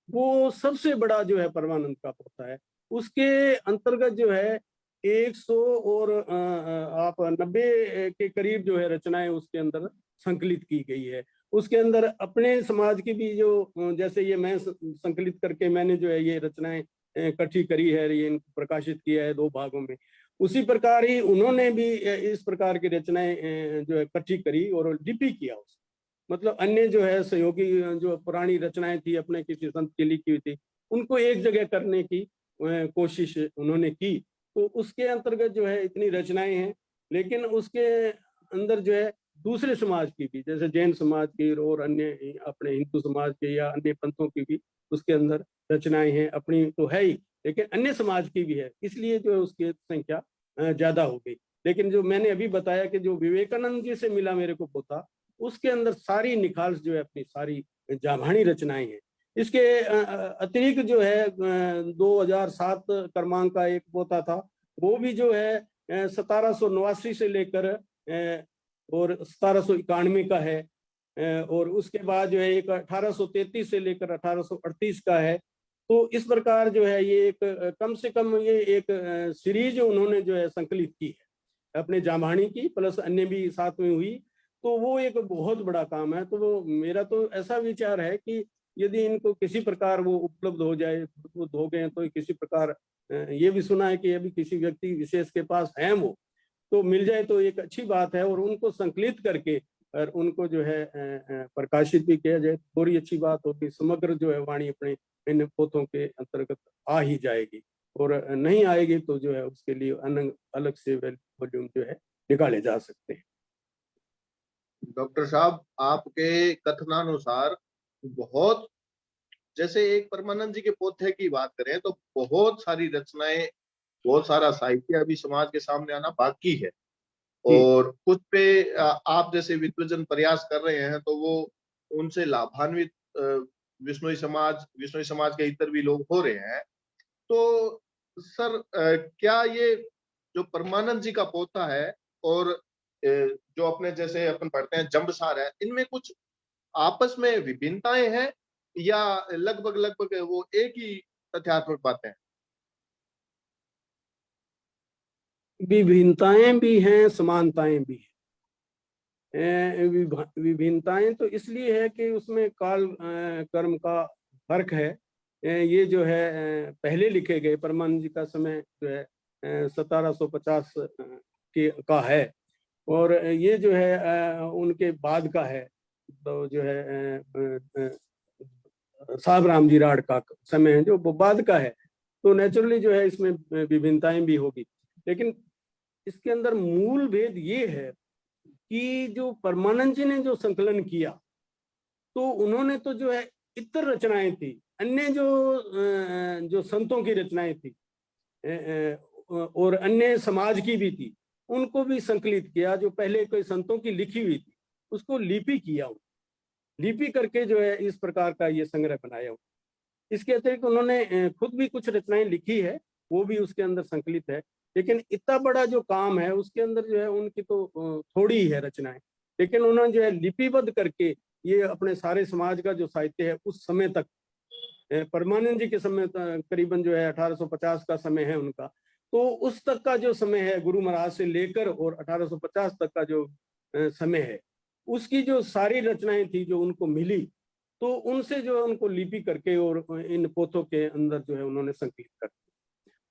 वो सबसे बड़ा जो है परमानंद का पोथा है। उसके अंतर्गत जो है 100 और आप 90 के करीब जो है रचनाएं उसके अंदर संकलित की गई है। उसके अंदर अपने समाज की भी जो जैसे ये मैं संकलित करके मैंने जो है ये रचनाएं इकट्ठी करी है, ये प्रकाशित किया है 2 भागों में, उसी प्रकार ही उन्होंने भी इस प्रकार की रचनाएं जो है इकट्ठी करी और लिपि किया उसको। मतलब अन्य जो है सहयोगी जो पुरानी रचनाएं थी अपने किसी संत की लिखी हुई थी, उनको एक जगह करने की कोशिश उन्होंने की। तो उसके अंतर्गत जो है इतनी रचनाएं हैं। लेकिन उसके अंदर जो है दूसरे समाज की भी, जैसे जैन समाज की और अन्य अपने हिंदू समाज के या अन्य पंथों की भी उसके अंदर रचनाएं हैं। अपनी तो है ही, लेकिन अन्य समाज की भी है, इसलिए जो है उसकी संख्या ज्यादा हो गई। लेकिन जो मैंने अभी बताया कि जो विवेकानंद जी से मिला मेरे को पोथा, उसके अंदर सारी निखालस जो है अपनी सारी जाभानी रचनाएं हैं। इसके अतिरिक्त जो है 2007 क्रमांक का एक पोथा था, वो भी जो है 1789 से लेकर और 1791 का है। और उसके बाद जो है एक 1833 से लेकर 1838 का है। तो इस प्रकार जो है ये एक कम से कम ये एक सीरीज उन्होंने जो है संकलित की है अपने जामानी की, प्लस अन्य भी साथ में हुई। तो वो एक बहुत बड़ा काम है। तो वो मेरा तो ऐसा विचार है कि यदि इनको किसी प्रकार वो उपलब्ध हो जाए, उपलब्ध हो गए, तो किसी प्रकार ये भी सुना है कि अभी किसी व्यक्ति विशेष के पास है वो, तो मिल जाए तो एक अच्छी बात है। और उनको संकलित करके और उनको जो है प्रकाशित भी किया जाए, थोड़ी अच्छी बात होगी। समग्र जो है वाणी अपने इन पोथों के अंतर्गत आ ही जाएगी, और नहीं आएगी तो जो है उसके लिए अलग से वॉल्यूम जो है निकाले जा सकते हैं। डॉक्टर साहब, आपके कथनानुसार बहुत, जैसे एक परमानंद जी के पोथे की बात करें तो बहुत सारी रचनाएं, बहुत सारा साहित्य अभी समाज के सामने आना बाकी है, और कुछ पे आप जैसे विद्वजन प्रयास कर रहे हैं तो वो उनसे लाभान्वित विश्नोई समाज के इतर भी लोग हो रहे हैं। तो सर, क्या ये जो परमानंद जी का पोथा है और जो अपने जैसे अपन पढ़ते हैं जंबसार है, इनमें कुछ आपस में विभिन्नताएं हैं या लगभग लगभग वो एक ही तथ्यात्मक बातें हैं? विभिन्नताएं भी हैं, समानताएं भी हैं। विभिन्नताएं तो इसलिए है कि उसमें काल कर्म का फर्क है। ये जो है पहले लिखे गए, परमानंद जी का समय जो है 1750 का है, और ये जो है उनके बाद का है, तो जो है साहब राम जी राड का समय है जो वो बाद का है। तो नेचुरली जो है इसमें विभिन्नताएं भी होगी, लेकिन इसके अंदर मूल भेद ये है कि जो परमानंद जी ने जो संकलन किया, तो उन्होंने तो जो है इतर रचनाएं थी, अन्य जो संतों की रचनाएं थी और अन्य समाज की भी थी, उनको भी संकलित किया। जो पहले कोई संतों की लिखी हुई थी उसको लिपि किया, लिपि करके जो है इस प्रकार का ये संग्रह बनाया। इसके अतिरिक्त उन्होंने खुद भी कुछ रचनाएं लिखी है, वो भी उसके अंदर संकलित है। लेकिन इतना बड़ा जो काम है उसके अंदर जो है उनकी तो थोड़ी ही है रचनाएं, लेकिन उन्होंने जो है लिपिबद्ध करके ये अपने सारे समाज का जो साहित्य है उस समय तक, परमानंद जी के समय करीबन जो है 1850 का समय है उनका, तो उस तक का जो समय है गुरु महाराज से लेकर और 1850 तक का जो समय है, उसकी जो सारी रचनाएं थी जो उनको मिली, तो उनसे जो है उनको लिपि करके और इन पोथों के अंदर जो है उन्होंने संकलित कर दिया।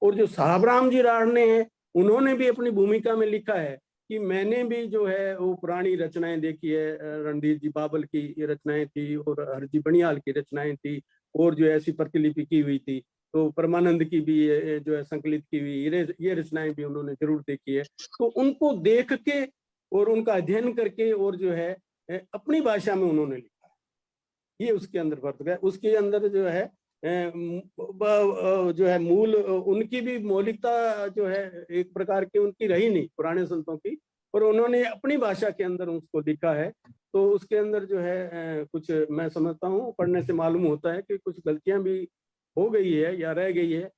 और जो साहब राम जी राड ने है, उन्होंने भी अपनी भूमिका में लिखा है कि मैंने भी जो है वो पुरानी रचनाएं देखी है, रणधीर जी बाबल की रचनाएं थी और हरजी बनियाल की रचनाएं थी, और जो ऐसी प्रतिलिपि की हुई थी, तो परमानंद की भी जो है संकलित की हुई ये रचनाएं भी उन्होंने जरूर देखी है। तो उनको देख के और उनका अध्ययन करके और जो है अपनी भाषा में उन्होंने लिखा है, ये उसके अंदर फर्क है। उसके अंदर जो है मूल उनकी भी मौलिकता जो है एक प्रकार की उनकी रही नहीं पुराने संतों की, पर उन्होंने अपनी भाषा के अंदर उसको लिखा है। तो उसके अंदर जो है कुछ मैं समझता हूँ, पढ़ने से मालूम होता है कि कुछ गलतियां भी हो गई है या रह गई है,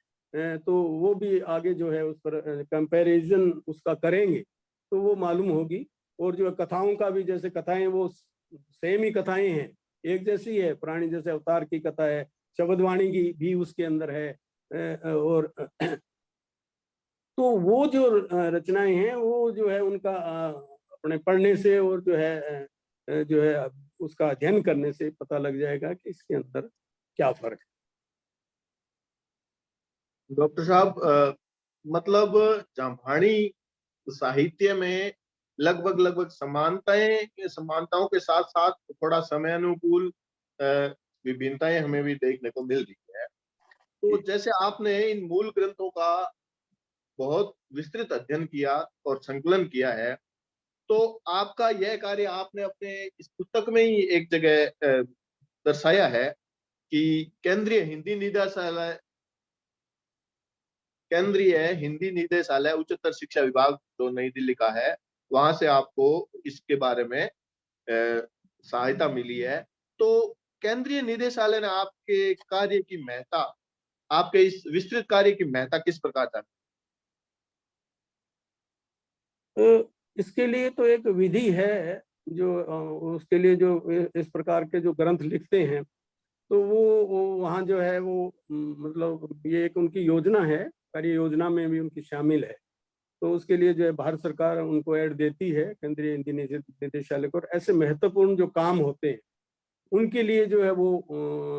तो वो भी आगे जो है उस पर कंपैरिजन उसका करेंगे तो वो मालूम होगी। और जो कथाओं का भी, जैसे कथाएं वो सेम ही कथाएं हैं, एक जैसी है, पुरानी जैसे अवतार की कथा है, शब्दवाणी की भी उसके अंदर है, और तो वो जो रचनाएं हैं वो जो है उनका अपने पढ़ने से और जो है उसका अध्ययन करने से पता लग जाएगा कि इसके अंदर क्या फर्क है। डॉक्टर साहब, मतलब जाम्बानी साहित्य में लगभग समानताओं के साथ साथ थोड़ा समय अनुकूल विभिन्नताएं हमें भी देखने को मिल रही है। तो जैसे आपने इन मूल ग्रंथों का बहुत विस्तृत अध्ययन किया और संकलन किया है, तो आपका यह कार्य आपने अपने इस पुस्तक में ही एक जगह दर्शाया है कि केंद्रीय हिंदी निदेशालय उच्चतर शिक्षा विभाग जो नई दिल्ली का है, वहां से आपको इसके बारे में सहायता मिली है। तो केंद्रीय निदेशालय ने आपके कार्य की महत्ता, आपके इस विस्तृत कार्य की महत्ता किस प्रकार जानी? तो इसके लिए तो एक विधि है, जो उसके लिए जो इस प्रकार के जो ग्रंथ लिखते हैं, तो वो वहाँ जो है वो मतलब ये एक उनकी योजना है, कार्य योजना में भी उनकी शामिल है। तो उसके लिए जो है भारत सरकार उनको ऐड देती है केंद्रीय हिंदी निदेशालय को। और ऐसे महत्वपूर्ण जो काम होते हैं उनके लिए जो है वो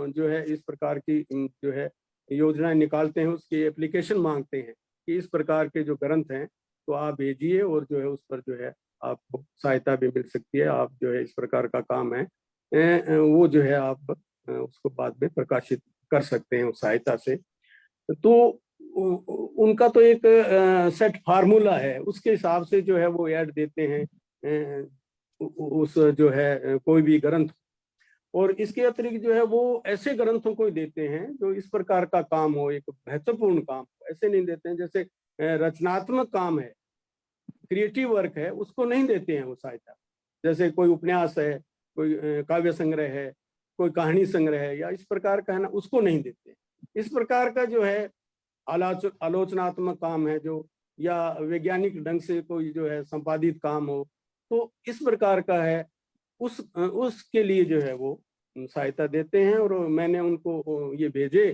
जो है इस प्रकार की जो है योजनाएं निकालते हैं, उसकी एप्लीकेशन मांगते हैं कि इस प्रकार के जो ग्रंथ हैं तो आप भेजिए, और जो है उस पर जो है आपको सहायता भी मिल सकती है। आप जो है इस प्रकार का काम है वो जो है आप उसको बाद में प्रकाशित कर सकते हैं उस सहायता से। तो उनका तो एक सेट फार्मूला है, उसके हिसाब से जो है वो ऐड देते हैं उस जो है कोई भी ग्रंथ। और इसके अतिरिक्त जो है वो ऐसे ग्रंथों को ही देते हैं जो इस प्रकार का काम हो, एक महत्वपूर्ण काम हो। ऐसे नहीं देते हैं जैसे रचनात्मक काम है, क्रिएटिव वर्क है, उसको नहीं देते हैं वो सहायता। जैसे कोई उपन्यास है, कोई काव्य संग्रह है, कोई कहानी संग्रह है, या इस प्रकार का है ना, उसको नहीं देते। इस प्रकार का जो है आलोचनात्मक काम है जो, या वैज्ञानिक ढंग से कोई जो है संपादित काम हो, तो इस प्रकार का है, उसके लिए जो है वो सहायता देते हैं। और मैंने उनको ये भेजे,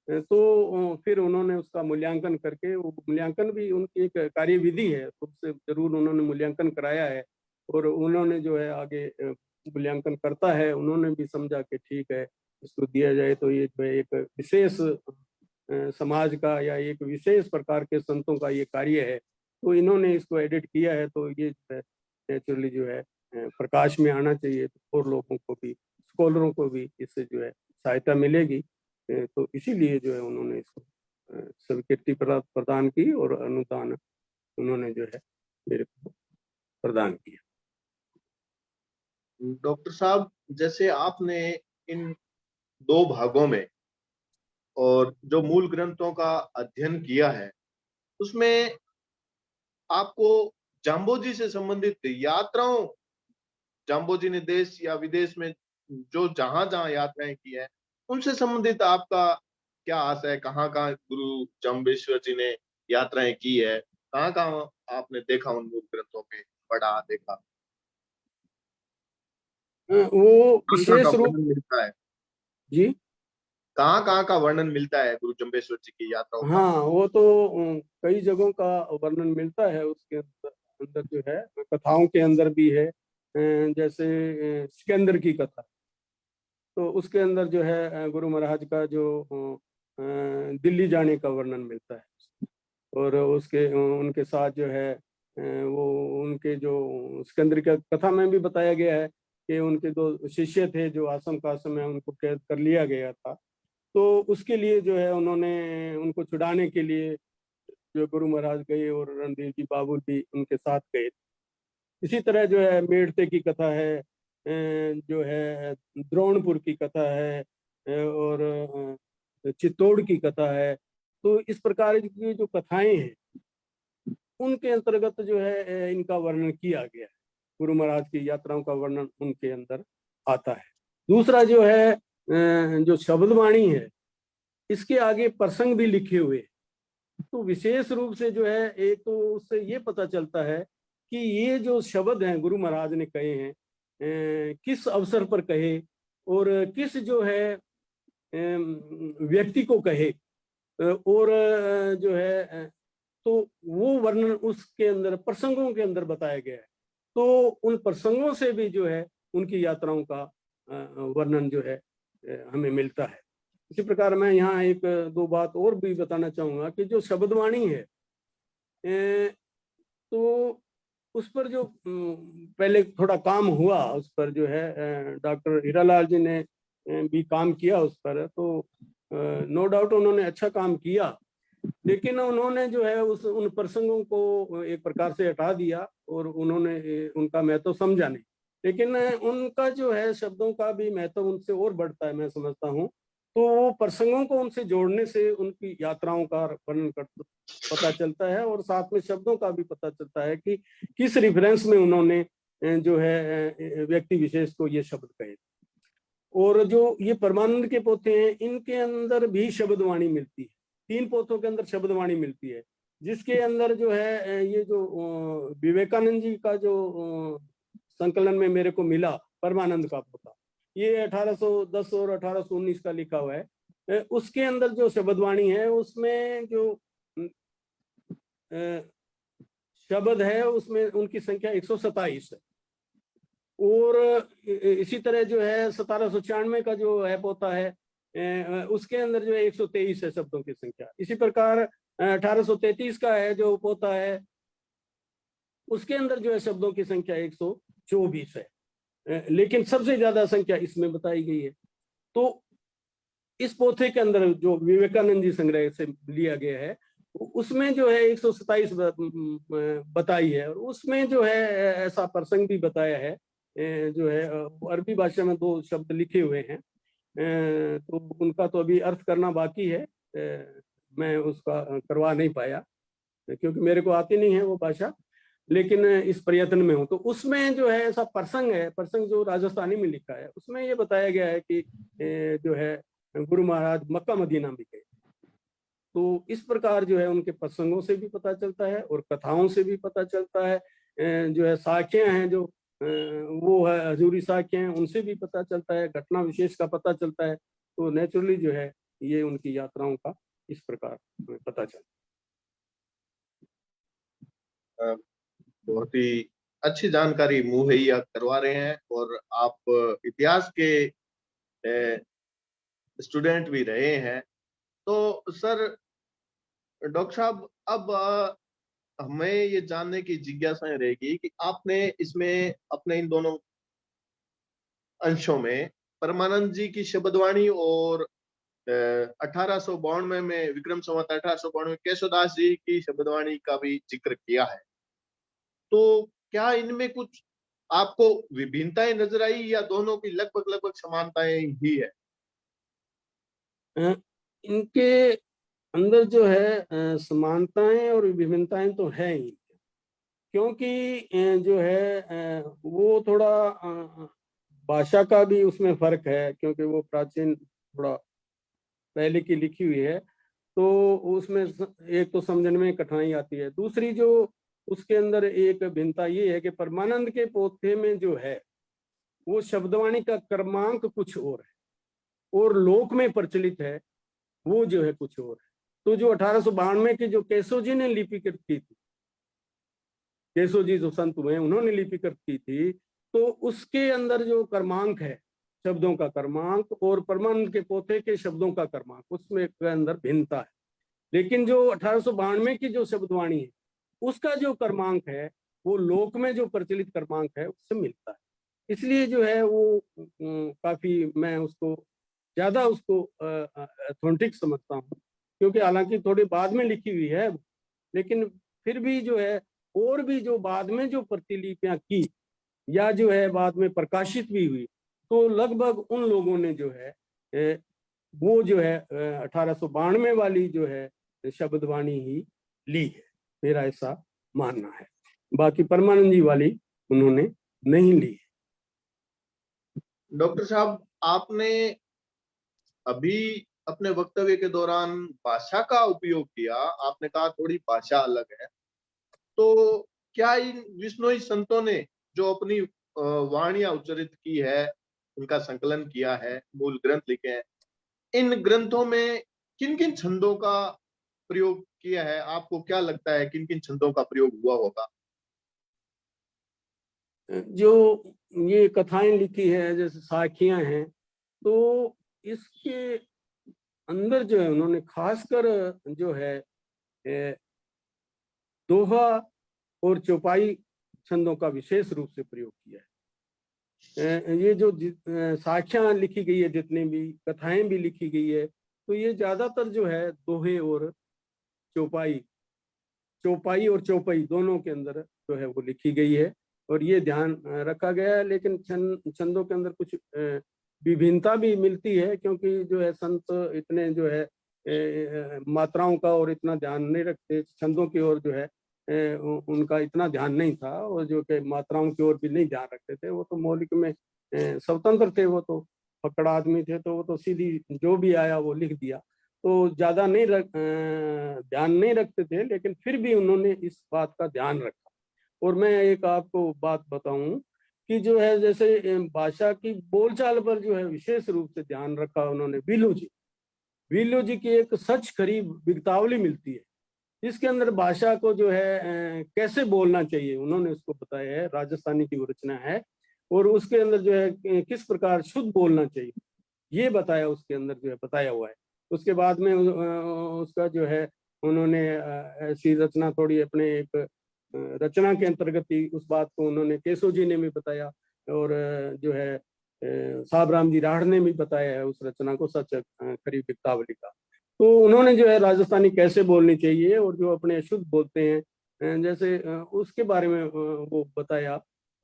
तो फिर उन्होंने उसका मूल्यांकन करके, वो मूल्यांकन भी उनकी एक कार्यविधि है, तो उससे जरूर उन्होंने मूल्यांकन कराया है। और उन्होंने जो है आगे मूल्यांकन करता है, उन्होंने भी समझा कि ठीक है, इसको दिया जाए तो ये जो है एक विशेष समाज का या एक विशेष प्रकार के संतों का ये कार्य है, तो इन्होंने इसको एडिट किया है, तो ये जो है नेचुरली जो है प्रकाश में आना चाहिए, तो और लोगों को भी, स्कॉलरों को भी इससे जो है सहायता मिलेगी। तो इसीलिए जो है उन्होंने इसको स्वीकृति प्रदान की और अनुदान उन्होंने जो है मेरे को प्रदान किया। डॉक्टर साहब, जैसे आपने इन 2 भागों में और जो मूल ग्रंथों का अध्ययन किया है, उसमें आपको जाम्बोजी से संबंधित यात्राओं, जाम्बोजी ने देश या विदेश में जो जहां यात्राएं की है, उनसे संबंधित आपका क्या आशा है? कहाँ गुरु जाम्बेश्वर जी ने यात्राएं की है? कहाँ आपने देखा उन मूल ग्रंथों में, पढ़ा, देखा? वो कहाँ का विशेष रूप वर्णन मिलता है? जी, कहाँ का वर्णन मिलता है गुरु जम्बेश्वर जी की यात्राओं का? हाँ, वो तो कई जगहों का वर्णन मिलता है। उसके अंदर जो है कथाओं के अंदर भी है, जैसे सिकंदर की कथा, तो उसके अंदर जो है गुरु महाराज का जो दिल्ली जाने का वर्णन मिलता है। और उसके उनके साथ जो है वो उनके जो सिकंदर की कथा में भी बताया गया है कि उनके 2 शिष्य थे जो आसम कासम में उनको कैद कर लिया गया था, तो उसके लिए जो है उन्होंने उनको छुड़ाने के लिए जो गुरु महाराज गए और रणधीर जी बाबू भी उनके साथ गए। इसी तरह जो है मेड़ते की कथा है, जो है द्रोणपुर की कथा है, और चित्तौड़ की कथा है। तो इस प्रकार की जो कथाएं हैं उनके अंतर्गत जो है इनका वर्णन किया गया है। गुरु महाराज की यात्राओं का वर्णन उनके अंदर आता है। दूसरा जो है जो शब्दवाणी है, इसके आगे प्रसंग भी लिखे हुए हैं। तो विशेष रूप से जो है एक तो उससे ये पता चलता है कि ये जो शब्द हैं गुरु महाराज ने कहे हैं, किस अवसर पर कहे और किस जो है व्यक्ति को कहे, और जो है तो वो वर्णन उसके अंदर प्रसंगों के अंदर बताया गया है। तो उन प्रसंगों से भी जो है उनकी यात्राओं का वर्णन जो है हमें मिलता है। इसी प्रकार मैं यहाँ 1-2 बात और भी बताना चाहूंगा कि जो शब्दवाणी है, तो उस पर जो पहले थोड़ा काम हुआ, उस पर जो है डॉक्टर हीरालाल जी ने भी काम किया उस पर, तो नो डाउट उन्होंने अच्छा काम किया, लेकिन उन्होंने जो है उन प्रसंगों को एक प्रकार से हटा दिया और उन्होंने उनका महत्व समझा नहीं। लेकिन उनका जो है शब्दों का भी महत्व उनसे और बढ़ता है, मैं समझता हूँ। तो वो प्रसंगों को उनसे जोड़ने से उनकी यात्राओं का वर्णन पता चलता है, और साथ में शब्दों का भी पता चलता है कि किस रेफरेंस में उन्होंने जो है व्यक्ति विशेष को ये शब्द कहे। और जो ये परमानंद के पोथे हैं, इनके अंदर भी शब्दवाणी मिलती है। 3 पोथों के अंदर शब्दवाणी मिलती है, जिसके अंदर जो है ये जो विवेकानंद जी का जो संकलन में मेरे को मिला परमानंद का पोथा, ये 1810 और 1819 का लिखा हुआ है। उसके अंदर जो शब्दवाणी है उसमें जो शब्द है उसमें उनकी संख्या 127 है। और इसी तरह जो है 1796 का जो ऐप होता है, उसके अंदर जो है 123 है शब्दों की संख्या। इसी प्रकार 1833 का है जो पोता है, उसके अंदर जो है शब्दों की संख्या 124 है, लेकिन सबसे ज्यादा संख्या इसमें बताई गई है। तो इस पोथे के अंदर जो विवेकानंद जी संग्रह से लिया गया है, उसमें जो है 127 बताई है, और उसमें जो है ऐसा प्रसंग भी बताया है जो है अरबी भाषा में 2 शब्द लिखे हुए हैं, तो उनका तो अभी अर्थ करना बाकी है। मैं उसका करवा नहीं पाया क्योंकि मेरे को आती नहीं है वो भाषा, लेकिन इस प्रयत्न में हूँ। तो उसमें जो है ऐसा प्रसंग है, प्रसंग जो राजस्थानी में लिखा है, उसमें ये बताया गया है कि जो है गुरु महाराज मक्का मदीना भी गए। तो इस प्रकार जो है उनके प्रसंगों से भी पता चलता है और कथाओं से भी पता चलता है। जो है साखियां हैं जो वो है हजूरी साखियां हैं, उनसे भी पता चलता है, घटना विशेष का पता चलता है। तो नेचुरली जो है ये उनकी यात्राओं का इस प्रकार पता चलता है। बहुत ही अच्छी जानकारी मुहैया करवा रहे हैं और आप इतिहास के स्टूडेंट भी रहे हैं। तो सर, डॉक्टर साहब, अब हमें ये जानने की जिज्ञासा रहेगी कि आपने इसमें अपने इन दोनों अंशों में परमानंद जी की शब्दवाणी और 1892 में विक्रम संवत 1892 में केशवदास जी की शब्दवाणी का भी जिक्र किया है। तो क्या इनमें कुछ आपको विभिन्नताएं नजर आई या दोनों की लगभग समानताएं ही है? इनके अंदर जो है समानताएं और विभिन्नताएं तो है ही, क्योंकि जो है वो थोड़ा भाषा का भी उसमें फर्क है, क्योंकि वो प्राचीन थोड़ा पहले की लिखी हुई है, तो उसमें एक तो समझने में कठिनाई आती है। दूसरी जो उसके अंदर एक भिन्नता ये है कि परमानंद के पोथे में जो है वो शब्दवाणी का क्रमांक कुछ और है और लोक में प्रचलित है वो जो है कुछ और है। तो जो 1892 की जो केशव जी ने लिपिकृत की थी, केशव जी जो संत हुए उन्होंने लिपिकृत की थी, तो उसके अंदर जो क्रमांक है शब्दों का क्रमांक और परमानंद के पोथे के शब्दों का क्रमांक, उसमें के अंदर भिन्नता है। लेकिन जो 1892 की जो शब्दवाणी है उसका जो क्रमांक है वो लोक में जो प्रचलित क्रमांक है उससे मिलता है। इसलिए जो है वो काफी मैं उसको ज्यादा उसको ऑथेंटिक समझता हूँ, क्योंकि हालांकि थोड़ी बाद में लिखी हुई है, लेकिन फिर भी जो है और भी जो बाद में जो प्रतिलिपियां की या जो है बाद में प्रकाशित भी हुई, तो लगभग उन लोगों ने जो है वो जो है 1892 वाली जो है शब्दवाणी ही ली है, मेरा ऐसा मानना है। बाकी परमानंद जी वाली उन्होंने नहीं ली है। डॉक्टर साहब, आपने अभी अपने वक्तव्य के दौरान भाषा का उपयोग किया, आपने कहा थोड़ी भाषा अलग है। तो क्या इन विश्नोई संतों ने जो अपनी वाणियां उच्चरित की है, उनका संकलन किया है, मूल ग्रंथ लिखे हैं, इन ग्रंथों में किन किन छंदों का प्रयोग किया है? आपको क्या लगता है किन किन छंदों का प्रयोग हुआ होगा? जो ये कथाएं लिखी है जैसे साखियां हैं, तो इसके अंदर जो है उन्होंने खासकर जो है दोहा और चौपाई छंदों का विशेष रूप से प्रयोग किया है। ये जो साखियां लिखी गई है, जितनी भी कथाएं भी लिखी गई है, तो ये ज्यादातर जो है दोहे और चौपाई और चौपाई दोनों के अंदर जो है वो लिखी गई है और ये ध्यान रखा गया है। लेकिन छंदों के अंदर कुछ विभिन्नता भी मिलती है, क्योंकि जो है संत इतने जो है मात्राओं का और इतना ध्यान नहीं रखते, छंदों की ओर जो है उनका इतना ध्यान नहीं था, और जो कि मात्राओं की ओर भी नहीं ध्यान रखते थे। वो तो मौलिक में स्वतंत्र थे, वो तो पकड़ आदमी थे, तो वो तो सीधी जो भी आया वो लिख दिया, तो ज्यादा नहीं ध्यान नहीं रखते थे। लेकिन फिर भी उन्होंने इस बात का ध्यान रखा। और मैं एक आपको बात बताऊं कि जो है जैसे भाषा की बोलचाल पर जो है विशेष रूप से ध्यान रखा उन्होंने। वीलू जी की एक सच खरी बिगतावली मिलती है, इसके अंदर भाषा को जो है कैसे बोलना चाहिए उन्होंने उसको बताया है। राजस्थानी की वो रचना है और उसके अंदर जो है किस प्रकार शुद्ध बोलना चाहिए ये बताया, उसके अंदर जो है बताया हुआ है। उसके बाद में उसका जो है उन्होंने ऐसी रचना थोड़ी अपने एक रचना के अंतर्गत ही उस बात को उन्होंने केशव जी ने भी बताया और जो है साहब राम जी राढ़ ने भी बताया है उस रचना को, सच खरी बिगतावली का। तो उन्होंने जो है राजस्थानी कैसे बोलनी चाहिए और जो अपने शुद्ध बोलते हैं जैसे उसके बारे में वो बताया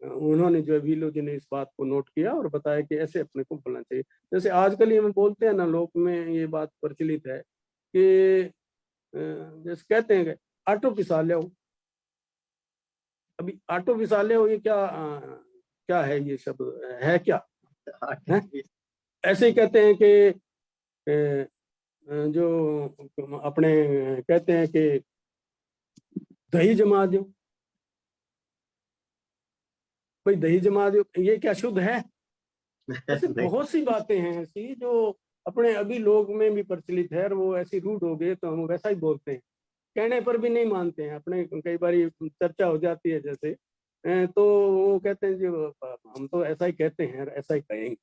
उन्होंने जो है वीलो जी ने इस बात को नोट किया और बताया कि ऐसे अपने को बोलना चाहिए। जैसे आजकल ये हम बोलते हैं ना, लोक में ये बात प्रचलित है कि जैसे कहते हैं कि ऑटो पिसा ले, अभी ऑटो पिसा ले, ये क्या क्या है, ये शब्द है क्या है? ऐसे ही कहते हैं कि जो अपने कहते हैं कि दही जमा दो, भाई दही जमा दो, ये क्या शुद्ध है? ऐसे नहीं, बहुत सी बातें हैं ऐसी जो अपने अभी लोग में भी प्रचलित है, और वो ऐसी रूढ़ हो गई तो हम वैसा ही बोलते हैं, कहने पर भी नहीं मानते हैं। अपने कई बार चर्चा हो जाती है जैसे, तो वो कहते हैं जो हम तो ऐसा ही कहते हैं, ऐसा ही कहेंगे,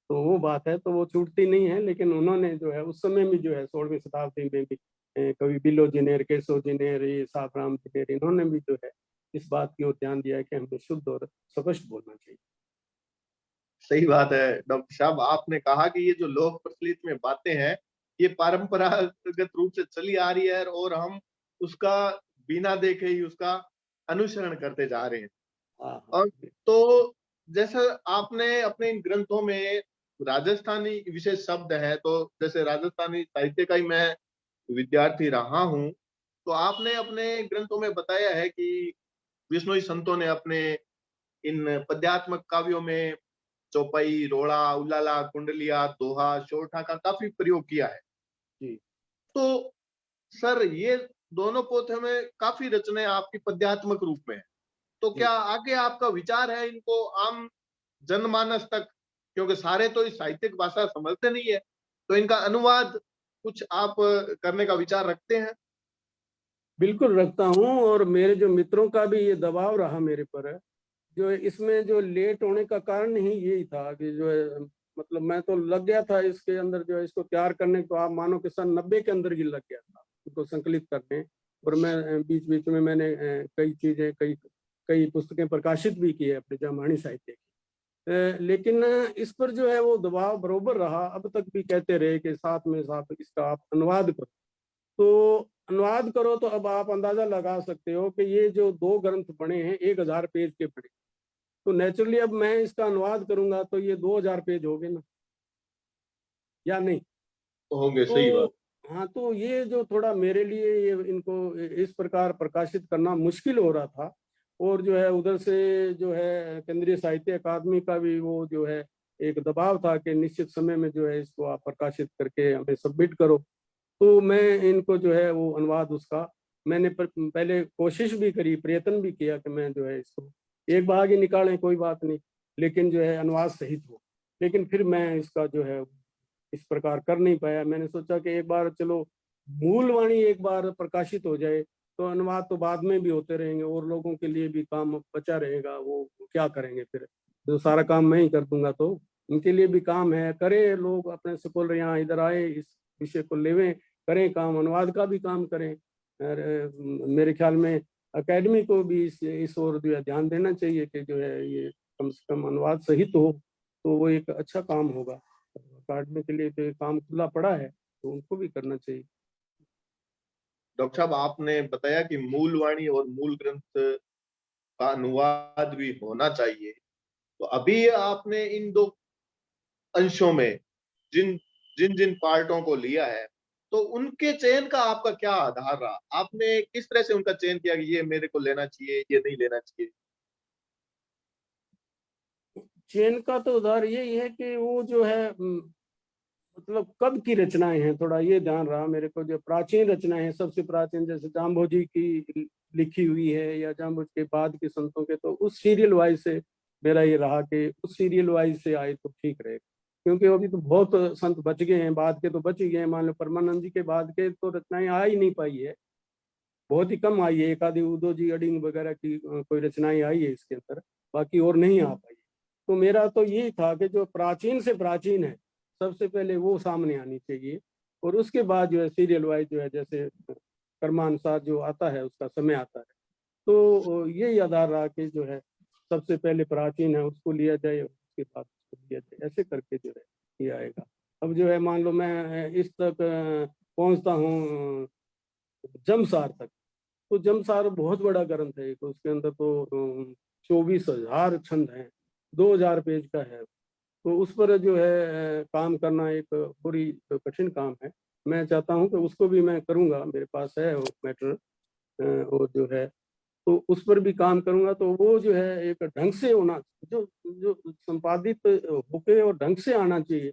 तो वो बात है, तो वो छूटती नहीं है। लेकिन उन्होंने जो है उस समय में जो है 16वीं शताब्दी में भी कवि बिलो जिनेर, केशव जिनेर, ये साफराम जिनेर, इन्होंने भी जो है इस बात की ओर ध्यान दिया है कि हमें शुद्ध और स्पष्ट बोलना चाहिए। सही बात है डॉक्टर साहब, आपने कहा कि ये जो लोक प्रचलित में बातें हैं ये परंपरागत रूप से चली आ रही है और हम उसका बिना देखे ही उसका अनुसरण करते जा रहे हैं। हाँ और हाँ, तो जैसे आपने अपने इन ग्रंथों में राजस्थानी विशेष शब्द है, तो जैसे राजस्थानी साहित्य का ही मैं विद्यार्थी रहा हूँ, तो आपने अपने ग्रंथों में बताया है कि विष्णुई संतों ने अपने इन पद्यात्मक काव्यों में चौपाई, रोड़ा, उलाला, कुंडलिया, दोहा, शोरठा का काफी प्रयोग किया है। जी तो सर ये दोनों पोथों में काफी रचनाएं आपकी पद्यात्मक रूप में है, तो जी। क्या आगे आपका विचार है इनको आम जनमानस तक, क्योंकि सारे तो इस साहित्यिक भाषा समझते नहीं है, तो इनका अनुवाद कुछ आप करने का विचार रखते हैं? बिल्कुल रखता हूँ, और मेरे जो मित्रों का भी ये दबाव रहा मेरे पर है। जो इसमें जो लेट होने का कारण ही यही था कि जो है, मतलब मैं तो लग गया था इसके अंदर, जो है इसको तैयार करने को आप मानो कि सन 90 के अंदर ही लग गया था इसको संकलित करने। और मैं बीच बीच में मैंने कई चीजें, कई पुस्तकें प्रकाशित भी की है अपने जामवाणी साहित्य की। लेकिन इस पर जो है वो दबाव बरोबर रहा, अब तक भी कहते रहे कि साथ में साथ इसका आप अनुवाद करो। तो अनुवाद करो तो अब आप अंदाजा लगा सकते हो कि ये जो 2 ग्रंथ बने हैं 1000 पेज के बने, तो नेचुरली अब मैं इसका अनुवाद करूंगा तो ये 2000 पेज हो गए ना, या नहीं? होंगे, सही बात। तो हाँ, तो ये जो थोड़ा मेरे लिए ये इनको इस प्रकार प्रकाशित करना मुश्किल हो रहा था। और जो है उधर से जो है केंद्रीय साहित्य अकादमी का भी वो जो है एक दबाव था कि निश्चित समय में जो है इसको आप प्रकाशित करके हमें सबमिट करो। तो मैं इनको जो है वो अनुवाद उसका मैंने पहले कोशिश भी करी, प्रयत्न भी किया कि मैं जो है इसको एक भाग ही निकालें, कोई बात नहीं, लेकिन जो है अनुवाद सहित हो। लेकिन फिर मैं इसका जो है इस प्रकार कर नहीं पाया। मैंने सोचा कि एक बार चलो मूल वाणी एक बार प्रकाशित हो जाए तो अनुवाद तो बाद में भी होते रहेंगे, और लोगों के लिए भी काम बचा रहेगा। वो क्या करेंगे फिर, तो सारा काम मैं ही कर दूंगा, तो उनके लिए भी काम है, करे लोग अपने स्कूल यहाँ इधर आए, इस विषय को लेवें, करें काम, अनुवाद का भी काम करें। और मेरे ख्याल में एकेडमी को भी इस ओर जो है ध्यान देना चाहिए कि जो है ये कम से कम अनुवाद सहित हो, तो वो एक अच्छा काम होगा। अकादमी के लिए तो ये काम खुला पड़ा है, तो उनको भी करना चाहिए। डॉक्टर साहब, आपने बताया कि मूल वाणी और मूल ग्रंथ का अनुवाद भी होना चाहिए, तो अभी आपने इन दो अंशों में जिन जिन जिन पार्टों को लिया है, तो उनके चयन का आपका क्या आधार रहा? आपने किस तरह से उनका चयन किया कि ये मेरे को लेना चाहिए, ये नहीं लेना चाहिए? चयन का तो उधार यही है कि वो जो है मतलब कब की रचनाएं हैं, थोड़ा ये ध्यान रहा मेरे को। जो प्राचीन रचनाएं हैं, सबसे प्राचीन जैसे जाम्बोजी की लिखी हुई है या जाम्बोजी के बाद के संतों के, तो उस सीरियल वाइज से मेरा ये रहा कि उस सीरियल वाइज से आए तो ठीक रहेगा। क्योंकि अभी तो बहुत संत बच गए हैं, बाद के तो बच ही गए हैं। मान लो परमानंद जी के बाद के तो रचनाएं आ ही नहीं पाई है, बहुत ही कम आई है। एक आधी उदो जी अडिंग वगैरह की कोई रचनाएं आई है इसके अंदर, बाकी और नहीं आ पाई। तो मेरा तो यही था कि जो प्राचीन से प्राचीन है सबसे पहले वो सामने आनी चाहिए, और उसके बाद जो है सीरियल वाइज जो है जैसे कर्मानुसार जो आता है उसका समय आता है। तो यही आधार रहा कि जो है सबसे पहले प्राचीन है उसको लिया जाए, उसके बाद उसको लिया जाए, ऐसे करके जो है ये आएगा। अब जो है मान लो मैं इस तक पहुंचता हूँ जमसार तक, तो जमसार बहुत बड़ा ग्रंथ है, तो उसके अंदर तो 24,000 छंद हैं, 2,000 पेज का है। तो उस पर जो है काम करना एक पूरी कठिन काम है। मैं चाहता हूं कि उसको भी मैं करूंगा, मेरे पास है वो मैटर, और जो है तो उस पर भी काम करूंगा। तो वो जो है एक ढंग से होना, जो जो संपादित होके और ढंग से आना चाहिए,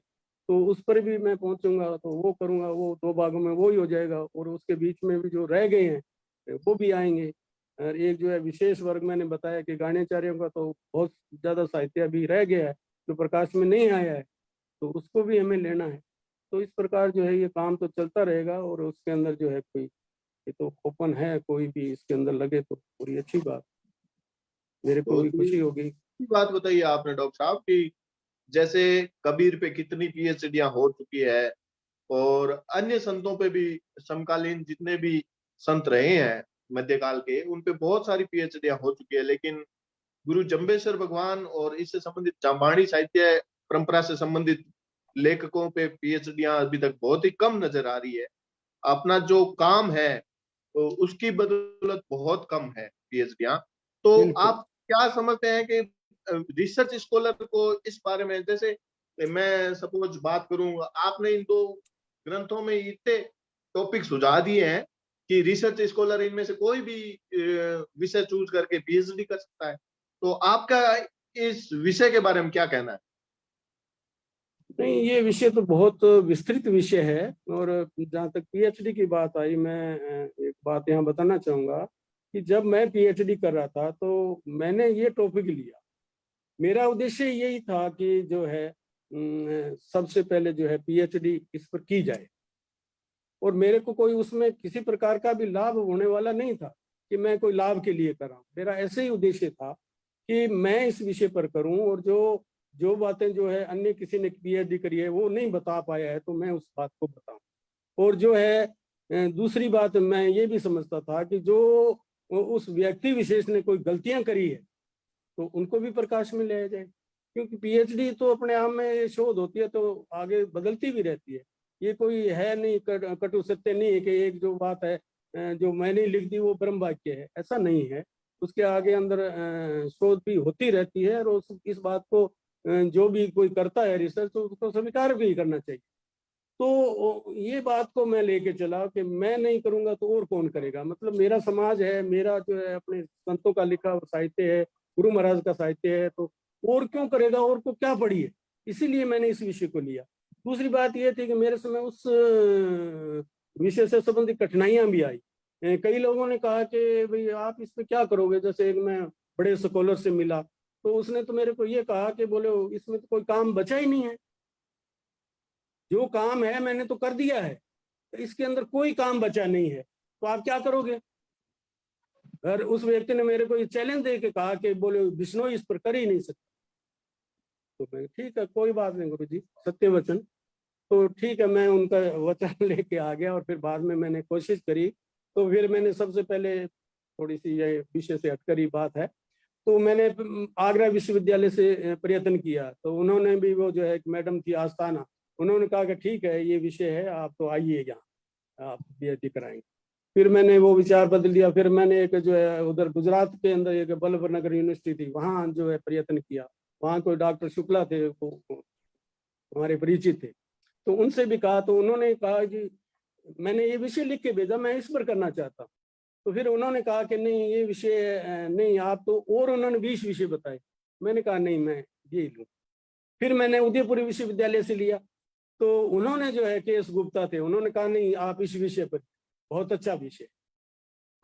तो उस पर भी मैं पहुंचूंगा, तो वो करूंगा। वो 2 भागों में वो ही हो जाएगा, और उसके बीच में भी जो रह गए हैं वो भी आएंगे। और एक जो है विशेष वर्ग मैंने बताया कि गाण्याचार्यों का तो बहुत ज्यादा साहित्य अभी रह गया है जो प्रकाश में नहीं आया है, तो उसको भी हमें लेना है। तो इस प्रकार जो है ये काम तो चलता रहेगा, और उसके अंदर जो है कोई ये तो ओपन है, कोई भी इसके अंदर लगे तो पूरी अच्छी बात, मेरे को बहुत भी खुशी होगी। ही बात बताइए आपने डॉक्टर साहब कि जैसे कबीर पे कितनी पीएचडियां हो चुकी है, और अन्य संतों पे भी, समकालीन जितने भी संत रहे हैं मध्यकाल के, उन पे बहुत सारी पीएचडियां हो चुकी है, लेकिन गुरु जम्बेश्वर भगवान और इससे संबंधित जाम्बानी साहित्य परंपरा से संबंधित लेखकों पे पीएचडियां अभी तक बहुत ही कम नजर आ रही है। अपना जो काम है तो उसकी बदौलत बहुत कम है पीएचडियां। तो बिल्कुल। आप क्या समझते हैं कि रिसर्च स्कॉलर को इस बारे में, जैसे मैं सपोज बात करूं, आपने इन 2 ग्रंथों में इतने टॉपिक सुझा दिए हैं कि रिसर्च स्कॉलर इनमें से कोई भी विषय चूज करके पीएचडी कर सकता है। तो आपका इस विषय के बारे में क्या कहना है? नहीं, ये विषय तो बहुत विस्तृत विषय है, और जहाँ तक पीएचडी की बात आई, मैं एक बात यहाँ बताना चाहूंगा कि जब मैं पीएचडी कर रहा था तो मैंने ये टॉपिक लिया। मेरा उद्देश्य यही था कि जो है सबसे पहले जो है पीएचडी इस पर की जाए, और मेरे को कोई उसमें किसी प्रकार का भी लाभ होने वाला नहीं था कि मैं कोई लाभ के लिए कर रहा हूँ। मेरा ऐसे ही उद्देश्य था कि मैं इस विषय पर करूं, और जो जो बातें जो है अन्य किसी ने पीएचडी करी है वो नहीं बता पाया है, तो मैं उस बात को बताऊं। और जो है दूसरी बात, मैं ये भी समझता था कि जो उस व्यक्ति विशेष ने कोई गलतियां करी है तो उनको भी प्रकाश में लाया जाए, क्योंकि पीएचडी तो अपने आप में शोध होती है तो आगे बदलती भी रहती है। ये कोई है नहीं, कटु सत्य नहीं है कि एक जो बात है जो मैंने लिख दी वो ब्रह्म वाक्य है, ऐसा नहीं है। उसके आगे अंदर शोध भी होती रहती है, और इस बात को जो भी कोई करता है रिसर्च तो उसको स्वीकार भी करना चाहिए। तो ये बात को मैं लेके चला कि मैं नहीं करूंगा तो और कौन करेगा। मतलब मेरा समाज है, मेरा जो है अपने संतों का लिखा साहित्य है, गुरु महाराज का साहित्य है, तो और क्यों करेगा, और को क्या पड़ी है। इसीलिए मैंने इस विषय को लिया। दूसरी बात यह थी कि मेरे समय उस विषय से संबंधित कठिनाइयां भी आई। कई लोगों ने कहा कि भाई आप इस पे क्या करोगे। जैसे एक मैं बड़े स्कॉलर से मिला तो उसने तो मेरे को ये कहा कि बोले इसमें तो कोई काम बचा ही नहीं है, जो काम है मैंने तो कर दिया है, तो इसके अंदर कोई काम बचा नहीं है, तो आप क्या करोगे। और उस व्यक्ति ने मेरे को ये चैलेंज दे के कहा कि बोले बिश्नोई इस पर कर ही नहीं सकता। तो मैं ठीक है, कोई बात नहीं गुरु जी, सत्य वचन। तो ठीक है, मैं उनका वचन लेके आ गया, और फिर बाद में मैंने कोशिश करी। तो फिर मैंने सबसे पहले, थोड़ी सी ये विषय से हटकर ही बात है, तो मैंने आगरा विश्वविद्यालय से प्रयत्न किया। तो उन्होंने भी, वो जो है एक मैडम थी आस्थाना, उन्होंने कहा कि ठीक है ये विषय है, आप तो आइए यहाँ, आप पीएचडी कराएंगे। फिर मैंने वो विचार बदल दिया। फिर मैंने एक जो है उधर गुजरात के अंदर एक बल्लभ नगर यूनिवर्सिटी थी, वहाँ जो है प्रयत्न किया। वहाँ कोई डॉक्टर शुक्ला थे, वो हमारे परिचित थे, तो उनसे भी कहा। तो उन्होंने कहा कि मैंने ये विषय लिख के भेजा, मैं इस पर करना चाहता हूँ। तो फिर उन्होंने कहा कि नहीं ये विषय नहीं, आप तो, और उन्होंने 20 विषय बताए। मैंने कहा नहीं, मैं ये लूँ। फिर मैंने उदयपुर विश्वविद्यालय से लिया, तो उन्होंने जो है के एस गुप्ता थे, उन्होंने कहा नहीं आप इस विषय पर, बहुत अच्छा विषय।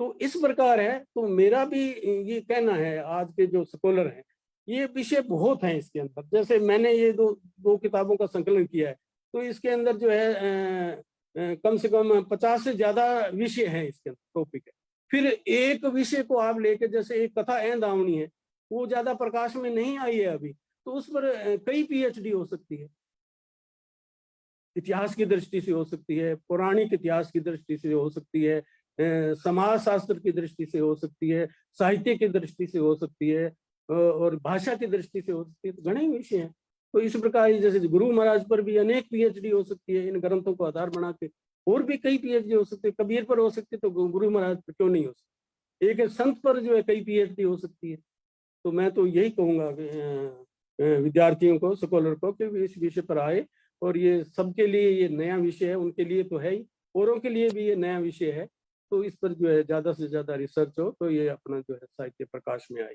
तो इस प्रकार है। तो मेरा भी ये कहना है, आज के जो स्कॉलर हैं, ये विषय बहुत हैं इसके अंदर। जैसे मैंने ये दो किताबों का संकलन किया है, तो इसके अंदर जो है कम से कम 50 से ज्यादा विषय है इसके अंदर, टॉपिक है। फिर एक विषय को आप लेके, जैसे एक कथा ऐंध आवनी है, वो ज्यादा प्रकाश में नहीं आई है अभी, तो उस पर कई पीएचडी हो सकती है। इतिहास की दृष्टि से हो सकती है, पौराणिक इतिहास की दृष्टि से हो सकती है, समाज शास्त्र की दृष्टि से हो सकती है, साहित्य की दृष्टि से हो सकती है, और भाषा की दृष्टि से हो सकती है। तो घने विषय हैं। तो इस प्रकार जैसे गुरु महाराज पर भी अनेक पीएचडी हो सकती है, इन ग्रंथों को आधार बना के। और भी कई पीएचडी हो सकती है, कबीर पर हो सकती है, तो गुरु महाराज पर क्यों नहीं हो सकती। एक संत पर जो है कई पीएचडी हो सकती है। तो मैं तो यही कहूँगा कि विद्यार्थियों को, स्कॉलर को, कि भी इस विषय पर आए। और ये सबके लिए ये नया विषय है, उनके लिए तो है ही, औरों के लिए भी ये नया विषय है। तो इस पर जो है ज्यादा से ज्यादा रिसर्च हो तो ये अपना जो है साहित्य प्रकाश में आए।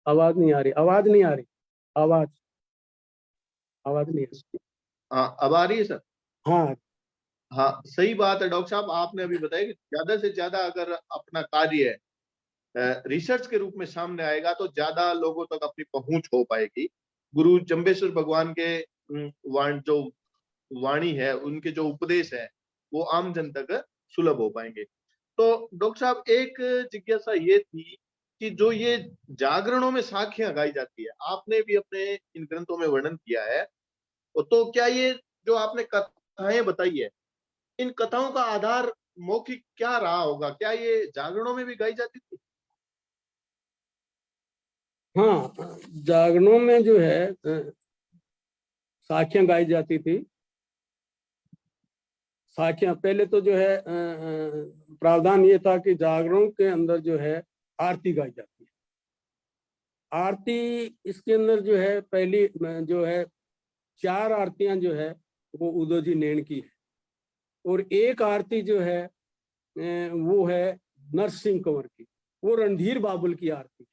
आवाज नहीं आ रही, आवाज नहीं आ रही, आवाज आवाज नहीं आ रही। हाँ, अब आ रही है सर? हाँ हाँ, सही बात है डॉक्टर साहब, आपने अभी बताया कि ज्यादा से ज्यादा अगर अपना कार्य रिसर्च के रूप में सामने आएगा तो ज्यादा लोगों तक अपनी पहुंच हो पाएगी। गुरु जम्बेश्वर भगवान के जो वाणी है, उनके जो उपदेश है, वो आम जन तक सुलभ हो पाएंगे। तो डॉक्टर साहब, एक जिज्ञासा ये थी कि जो ये जागरणों में साखियां गाई जाती है, आपने भी अपने इन ग्रंथों में वर्णन किया है, तो क्या ये जो आपने कथाएं बताई है, इन कथाओं का आधार मौखिक क्या रहा होगा? क्या ये जागरणों में भी गाई जाती थी? हाँ, जागरणों में जो है साखियां गाई जाती थी। साखियां पहले तो जो है प्रावधान ये था कि जागरणों के अंदर जो है आरती गाई जाती है। आरती इसके अंदर जो है पहली जो है 4 आरतियां जो है वो उदोजी नैन की है, और एक आरती जो है वो है नरसिंह कंवर की, वो रणधीर बाबुल की आरती है।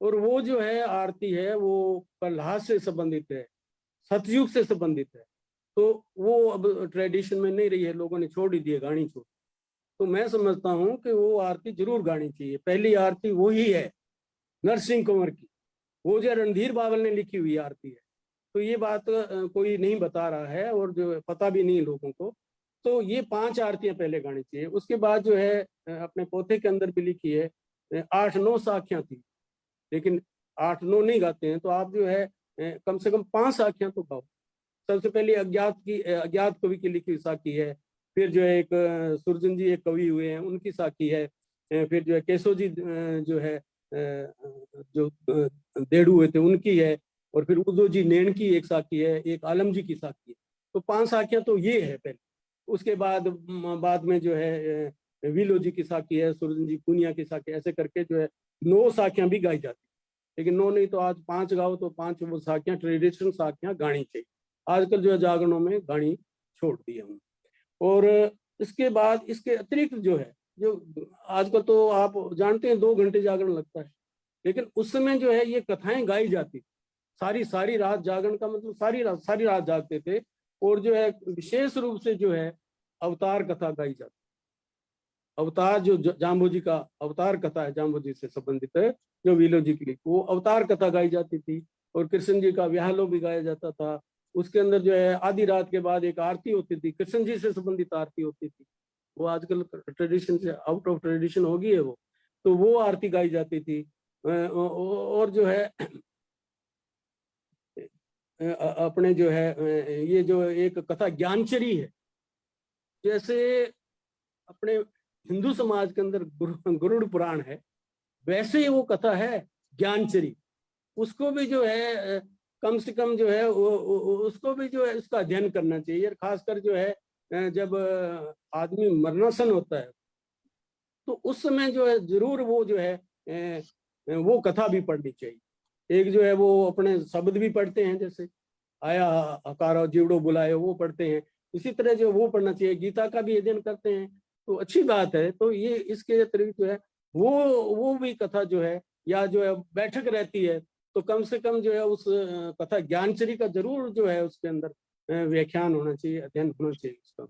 और वो जो है आरती है वो प्रहलाद से संबंधित है, सतयुग से संबंधित है। तो वो अब ट्रेडिशन में नहीं रही है, लोगों ने छोड़ ही दी है, गानी छोड़। तो मैं समझता हूँ कि वो आरती जरूर गानी चाहिए। पहली आरती वो ही है नरसिंह कंवर की, वो जो रणधीर बाबुल ने लिखी हुई आरती है। तो ये बात कोई नहीं बता रहा है, और जो पता भी नहीं लोगों को। तो ये 5 आरतियां पहले गानी चाहिए। उसके बाद जो है अपने पोथे के अंदर भी लिखी है 8-9 साखियां थी, लेकिन 8-9 नहीं गाते हैं। तो आप जो है कम से कम 5 साखियां तो गाओ। सबसे पहले अज्ञात कवि की लिखी साखी है। फिर जो है एक सुरजन जी एक कवि हुए हैं, उनकी साखी है। फिर जो है केशव जी जो है जो देड़ू हुए थे, उनकी है। और फिर उदो जी नैन की एक साखी है, एक आलम जी की साखी है। तो 5 साखियां तो ये है पहले। उसके बाद में जो है विलो जी की साखी है, सुरजन जी पूनिया की साखी, ऐसे करके जो है 9 साखियां भी गाई जाती है। लेकिन 9 नहीं तो आज 5 गाओ, तो 5 वो साखियां, ट्रेडिशनल साखियां गानी चाहिए। आजकल जो है जागरणों में गानी छोड़ दी है हमने। और इसके बाद इसके अतिरिक्त जो है, जो आजकल तो आप जानते हैं 2 घंटे जागरण लगता है, लेकिन उस समय जो है ये कथाएं गाई जाती, सारी रात जागरण का मतलब सारी रात जागते थे। और जो है विशेष रूप से जो है अवतार कथा गाई जाती। अवतार जो जाम्बू जी का अवतार कथा है, जाम्बू जी से संबंधित है, जो विलो जी की, वो अवतार कथा गाई जाती थी। और कृष्ण जी का व्याहलो भी गाया जाता था। उसके अंदर जो है आधी रात के बाद एक आरती होती थी, कृष्ण जी से संबंधित आरती होती थी। वो आजकल ट्रेडिशन से आउट ऑफ ट्रेडिशन हो गई है वो। तो वो आरती गाई जाती थी। और जो है अपने जो है ये जो एक कथा ज्ञानचरी है, जैसे अपने हिंदू समाज के अंदर गरुड़ पुराण है, वैसे ही वो कथा है ज्ञानचरी। उसको भी जो है कम से कम जो है उसको भी जो है उसका अध्ययन करना चाहिए। और खासकर जो है जब आदमी मरणासन होता है, तो उस समय जो है जरूर वो जो है वो कथा भी पढ़नी चाहिए। एक जो है वो अपने शब्द भी पढ़ते हैं, जैसे आया हकारो जीवड़ो बुलायो, वो पढ़ते हैं। इसी तरह जो वो पढ़ना चाहिए, गीता का भी अध्ययन करते हैं, तो अच्छी बात है। तो ये इसके अतिरिक्त जो है वो भी कथा जो है, या जो है बैठक रहती है, तो कम से कम जो है उस कथा ज्ञानचरी का जरूर जो है उसके अंदर व्याख्यान होना चाहिए, अध्ययन होना चाहिए। उसका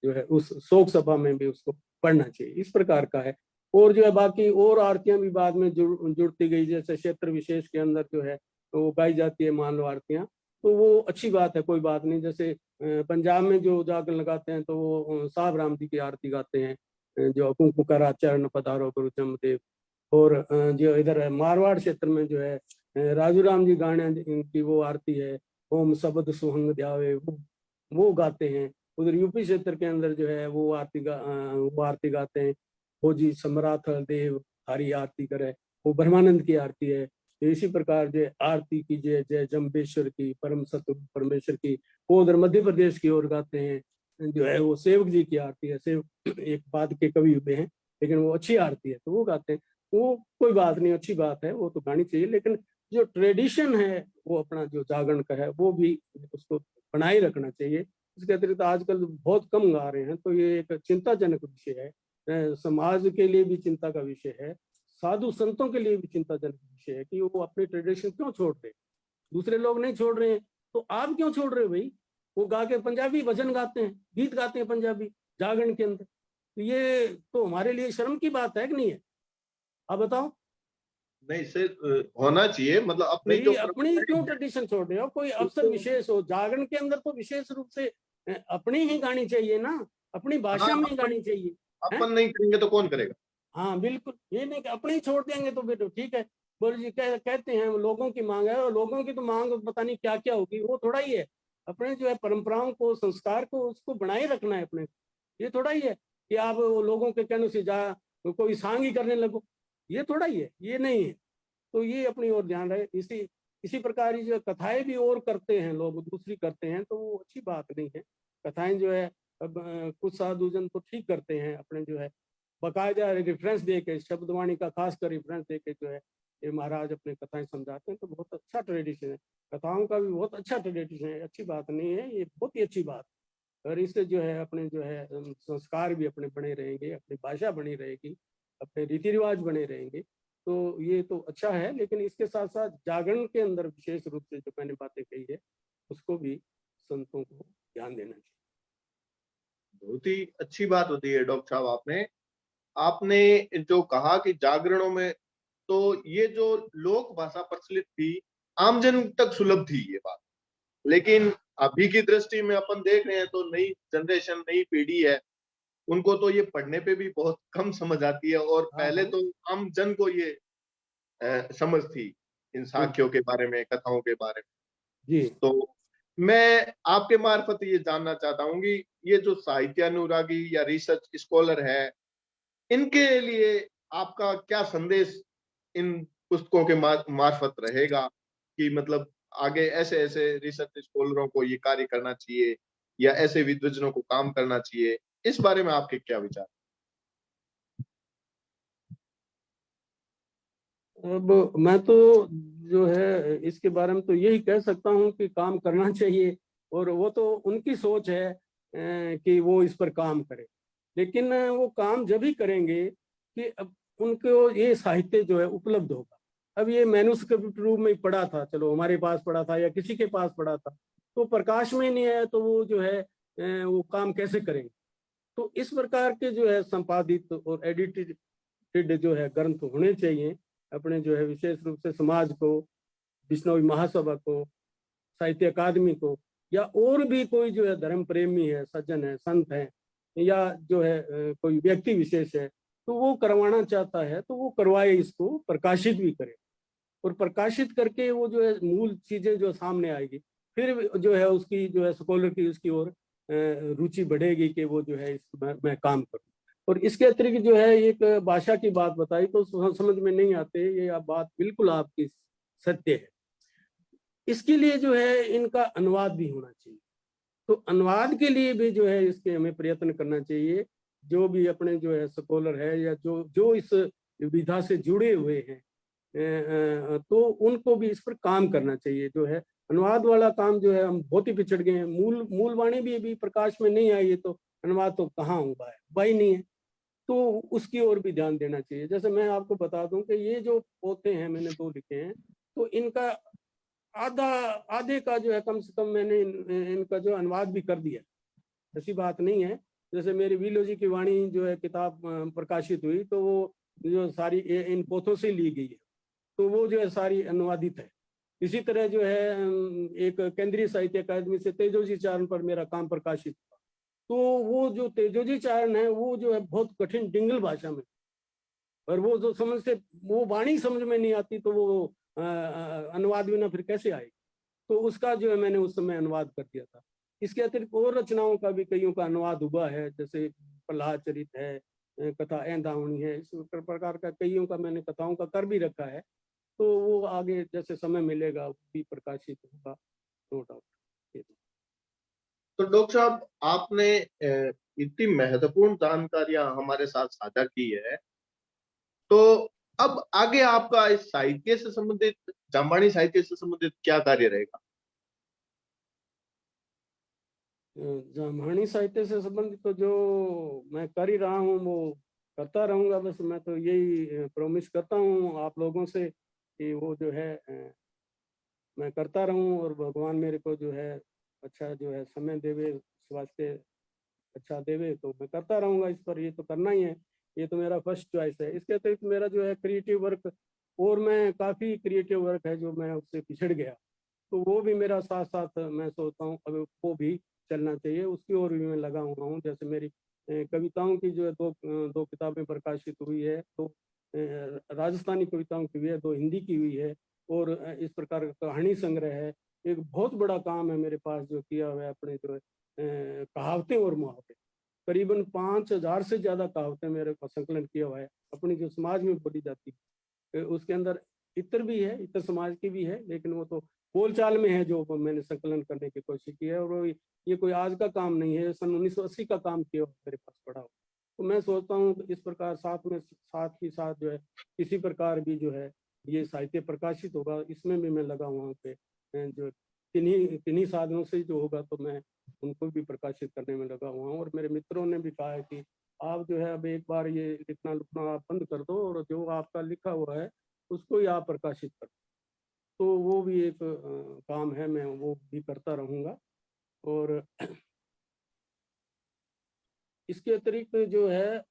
जो है उस शोक सभा में भी उसको पढ़ना चाहिए। इस प्रकार का है। और जो है बाकी और आरतियां भी बाद में जुड़ती गई, जैसे क्षेत्र विशेष के अंदर जो है वो गाई जाती है मान लो आरतियां, तो वो अच्छी बात है, कोई बात नहीं। जैसे पंजाब में जो जागरण लगाते हैं तो वो साहब राम जी की आरती गाते हैं, जो कुंकुकर आचरण पधारो गुरु जमदेव। और जो इधर मारवाड़ क्षेत्र में जो है राजू राम जी गाने की वो आरती है, ओम शब्द सुहंग ध्यावे, वो गाते हैं। उधर यूपी क्षेत्र के अंदर जो है वो आरती गाते हैं, हो जी सम्राट देव हरी आरती करे, वो ब्रह्मानंद की आरती है। इसी प्रकार जो आरती कीजिए जय जम्बेश्वर की, परम सत्य परमेश्वर की, वो उधर मध्य प्रदेश की ओर गाते हैं, जो है वो सेवक जी की आरती है। सेवक एक बाद के कवि हुए हैं, लेकिन वो अच्छी आरती है तो वो गाते हैं। वो कोई बात नहीं, अच्छी बात है, वो तो गानी चाहिए। लेकिन जो ट्रेडिशन है वो अपना जो जागरण का है वो भी उसको बनाए रखना चाहिए। इसके अतिरिक्त आजकल बहुत कम गा रहे हैं, तो ये एक चिंताजनक विषय है। समाज के लिए भी चिंता का विषय है, साधु संतों के लिए भी चिंताजनक विषय है कि वो अपनी ट्रेडिशन क्यों छोड़ रहे हैं। दूसरे लोग नहीं छोड़ रहे हैं तो आप क्यों छोड़ रहे हो भाई? वो गा के पंजाबी भजन गाते हैं, गीत गाते हैं पंजाबी जागरण के अंदर, तो ये तो हमारे लिए शर्म की बात है कि नहीं है? आप बताओ। नहीं से होना चाहिए, मतलब अपनी भाई जो अपनी क्यों ट्रेडिशन छोड़ रहे हो? कोई अवसर विशेष हो, जागरण के अंदर तो विशेष रूप से अपनी ही गानी चाहिए ना, अपनी भाषा हाँ, में गानी चाहिए। हैं? अपन नहीं करेंगे तो कौन करेगा? हाँ बिल्कुल, ये नहीं कि अपने ही छोड़ देंगे तो फिर ठीक है। बोल जी कहते हैं लोगों की मांग है, और लोगों की तो मांग पता नहीं क्या क्या होगी, वो थोड़ा ही है। अपने जो है परंपराओं को, संस्कार को, उसको बनाए रखना है अपने। ये थोड़ा ही है कि आप लोगों के कहने से जा कोई सांग ही करने लगो, ये थोड़ा ही है, ये नहीं है। तो ये अपनी ओर ध्यान रहे। इसी प्रकार की जो कथाएं भी और करते हैं लोग, दूसरी करते हैं, तो वो अच्छी बात नहीं है। कथाएं जो है अब कुछ साधुजन तो ठीक करते हैं, अपने जो है बाकायदा रेफरेंस दे के, शब्दवाणी का खासकर रेफरेंस दे के जो है ये महाराज अपने कथाएं समझाते हैं, तो बहुत अच्छा ट्रेडिशन है। कथाओं का भी बहुत अच्छा ट्रेडिशन है, अच्छी बात नहीं है, ये बहुत ही अच्छी बात है। और इससे जो है अपने जो है संस्कार भी अपने बने रहेंगे, अपनी भाषा बनी रहेगी, अपने रीति रिवाज बने रहेंगे, तो ये तो अच्छा है। लेकिन इसके साथ साथ जागरण के अंदर विशेष रूप से जो मैंने बातें कही है उसको भी संतों को ध्यान देना चाहिए। बहुत ही अच्छी बात होती है डॉक्टर साहब, आपने जो कहा कि जागरणों में तो ये जो लोक भाषा प्रचलित थी, आमजन तक सुलभ थी ये बात। लेकिन अभी की दृष्टि में अपन देख रहे हैं तो नई जनरेशन, नई पीढ़ी है, उनको तो ये पढ़ने पे भी बहुत कम समझ आती है। और पहले तो आम जन को ये समझ थी इन साखियों के बारे में, कथाओं के बारे में। जी। तो मैं आपके मार्फत ये जानना चाहता हूँ कि ये जो साहित्य अनुरागी या रिसर्च स्कॉलर है, इनके लिए आपका क्या संदेश इन पुस्तकों के मार्फत रहेगा कि मतलब आगे ऐसे ऐसे रिसर्च स्कॉलरों को ये कार्य करना चाहिए या ऐसे विद्वजनों को काम करना चाहिए, इस बारे में आपके क्या विचार? अब मैं तो जो है इसके बारे में तो यही कह सकता हूँ कि काम करना चाहिए, और वो तो उनकी सोच है कि वो इस पर काम करें। लेकिन वो काम जब ही करेंगे कि अब उनको ये साहित्य जो है उपलब्ध होगा। अब ये मैन्युस्क्रिप्ट रूप में पढ़ा था, चलो हमारे पास पढ़ा था या किसी के पास पढ़ा था, तो प्रकाश में नहीं आया, तो वो जो है वो काम कैसे करेंगे? तो इस प्रकार के जो है संपादित और एडिटेड जो है ग्रंथ होने चाहिए अपने जो है विशेष रूप से समाज को, विष्णुवी महासभा को, साहित्य अकादमी को, या और भी कोई जो है धर्म प्रेमी है, सज्जन है, संत है, या जो है कोई व्यक्ति विशेष है, तो वो करवाना चाहता है तो वो करवाए, इसको प्रकाशित भी करे। और प्रकाशित करके वो जो है मूल चीजें जो सामने आएगी, फिर जो है उसकी जो है स्कॉलर की उसकी ओर रुचि बढ़ेगी कि वो जो है इस मैं काम करूं। और इसके अतिरिक्त जो है एक भाषा की बात बताई तो समझ में नहीं आते, ये बात बिल्कुल आपकी सत्य है। इसके लिए जो है इनका अनुवाद भी होना चाहिए, तो अनुवाद के लिए भी जो है इसके हमें प्रयत्न करना चाहिए। जो भी अपने जो है स्कॉलर है या जो जो इस विधा से जुड़े हुए हैं, तो उनको भी इस पर काम करना चाहिए। जो है अनुवाद वाला काम जो है हम बहुत ही पिछड़ गए हैं। मूल वाणी भी अभी प्रकाश में नहीं आई है, तो अनुवाद तो कहाँ हुआ ही नहीं है, तो उसकी ओर भी ध्यान देना चाहिए। जैसे मैं आपको बता दूं कि ये जो पोते हैं मैंने 2 लिखे हैं, तो इनका आधे का जो है कम से कम मैंने इनका जो अनुवाद भी कर दिया, ऐसी बात नहीं है। जैसे मेरी विलोजी की वाणी जो है किताब प्रकाशित हुई, तो वो जो सारी इन पोथों से ली गई है, तो वो जो है सारी अनुवादित है। इसी तरह जो है एक केंद्रीय साहित्य अकादमी से तेजोजी चारण पर मेरा काम प्रकाशित हुआ, तो वो जो तेजोजी चारण है वो जो है बहुत कठिन डिंगल भाषा में, और वो जो समझ से वो वाणी समझ में नहीं आती, तो वो अनुवाद बिना फिर कैसे आएगी? तो उसका जो है मैंने उस समय अनुवाद कर दिया था। इसके अतिरिक्त और रचनाओं का भी कईयों का अनुवाद हुआ है, जैसे प्रहलाद चरित है, कथा ऐंधावणी है, इस प्रकार का कईयों का मैंने कथाओं का कर भी रखा है। तो वो आगे जैसे समय मिलेगा वो भी प्रकाशित होगा, नो डाउट। तो डॉक्टर साहब, आपने इतनी महत्वपूर्ण जानकारियां हमारे साथ साझा की है, तो अब आगे आपका इस साहित्य से संबंधित, जामवाणी साहित्य से संबंधित क्या कार्य रहेगा? जामवाणी साहित्य से संबंधित तो जो मैं कर ही रहा हूँ वो करता रहूंगा। बस मैं तो यही प्रॉमिस करता हूँ आप लोगों से कि वो जो है मैं करता रहूं, और भगवान मेरे को जो है अच्छा जो है समय देवे, स्वास्थ्य अच्छा देवे, तो मैं करता रहूंगा इस पर। ये तो करना ही है, ये तो मेरा फर्स्ट चॉइस है। इसके अतिरिक्त मेरा जो है क्रिएटिव वर्क, और मैं काफ़ी क्रिएटिव वर्क है जो मैं उससे पिछड़ गया, तो वो भी मेरा साथ साथ मैं सोचता हूँ अब वो भी चलना चाहिए, उसकी ओर भी मैं लगा हुआ हूँ। जैसे मेरी कविताओं की जो है दो किताबें प्रकाशित हुई है, तो राजस्थानी कविताओं की हुई है, 2 हिंदी की हुई है, और इस प्रकार का कहानी संग्रह है। एक बहुत बड़ा काम है मेरे पास जो किया हुआ है अपने जो कहावतें और मुहावरे, करीबन 5,000 से ज्यादा कहावतें मेरे को संकलन किया हुआ है अपनी जो समाज में बोली जाती है। उसके अंदर इतर भी है, इतर समाज की भी है, लेकिन वो तो बोलचाल में है जो मैंने संकलन करने की कोशिश की है। और ये कोई आज का काम नहीं है, सन 1980 का काम किया हुआ मेरे पास पड़ा हो। तो मैं सोचता हूँ इस प्रकार साथ ही साथ जो है किसी प्रकार भी जो है ये साहित्य प्रकाशित होगा, इसमें भी मैं लगा हुआ हूँ कि जो किन्हीं साधनों से जो होगा तो मैं उनको भी प्रकाशित करने में लगा हुआ हूँ। और मेरे मित्रों ने भी कहा है कि आप जो है अब एक बार ये लिखना लुखना आप बंद कर दो, और जो आपका लिखा हुआ है उसको ही आप प्रकाशित कर। तो वो भी एक काम है, मैं वो भी करता रहूँगा। और इसके अतिरिक्त जो है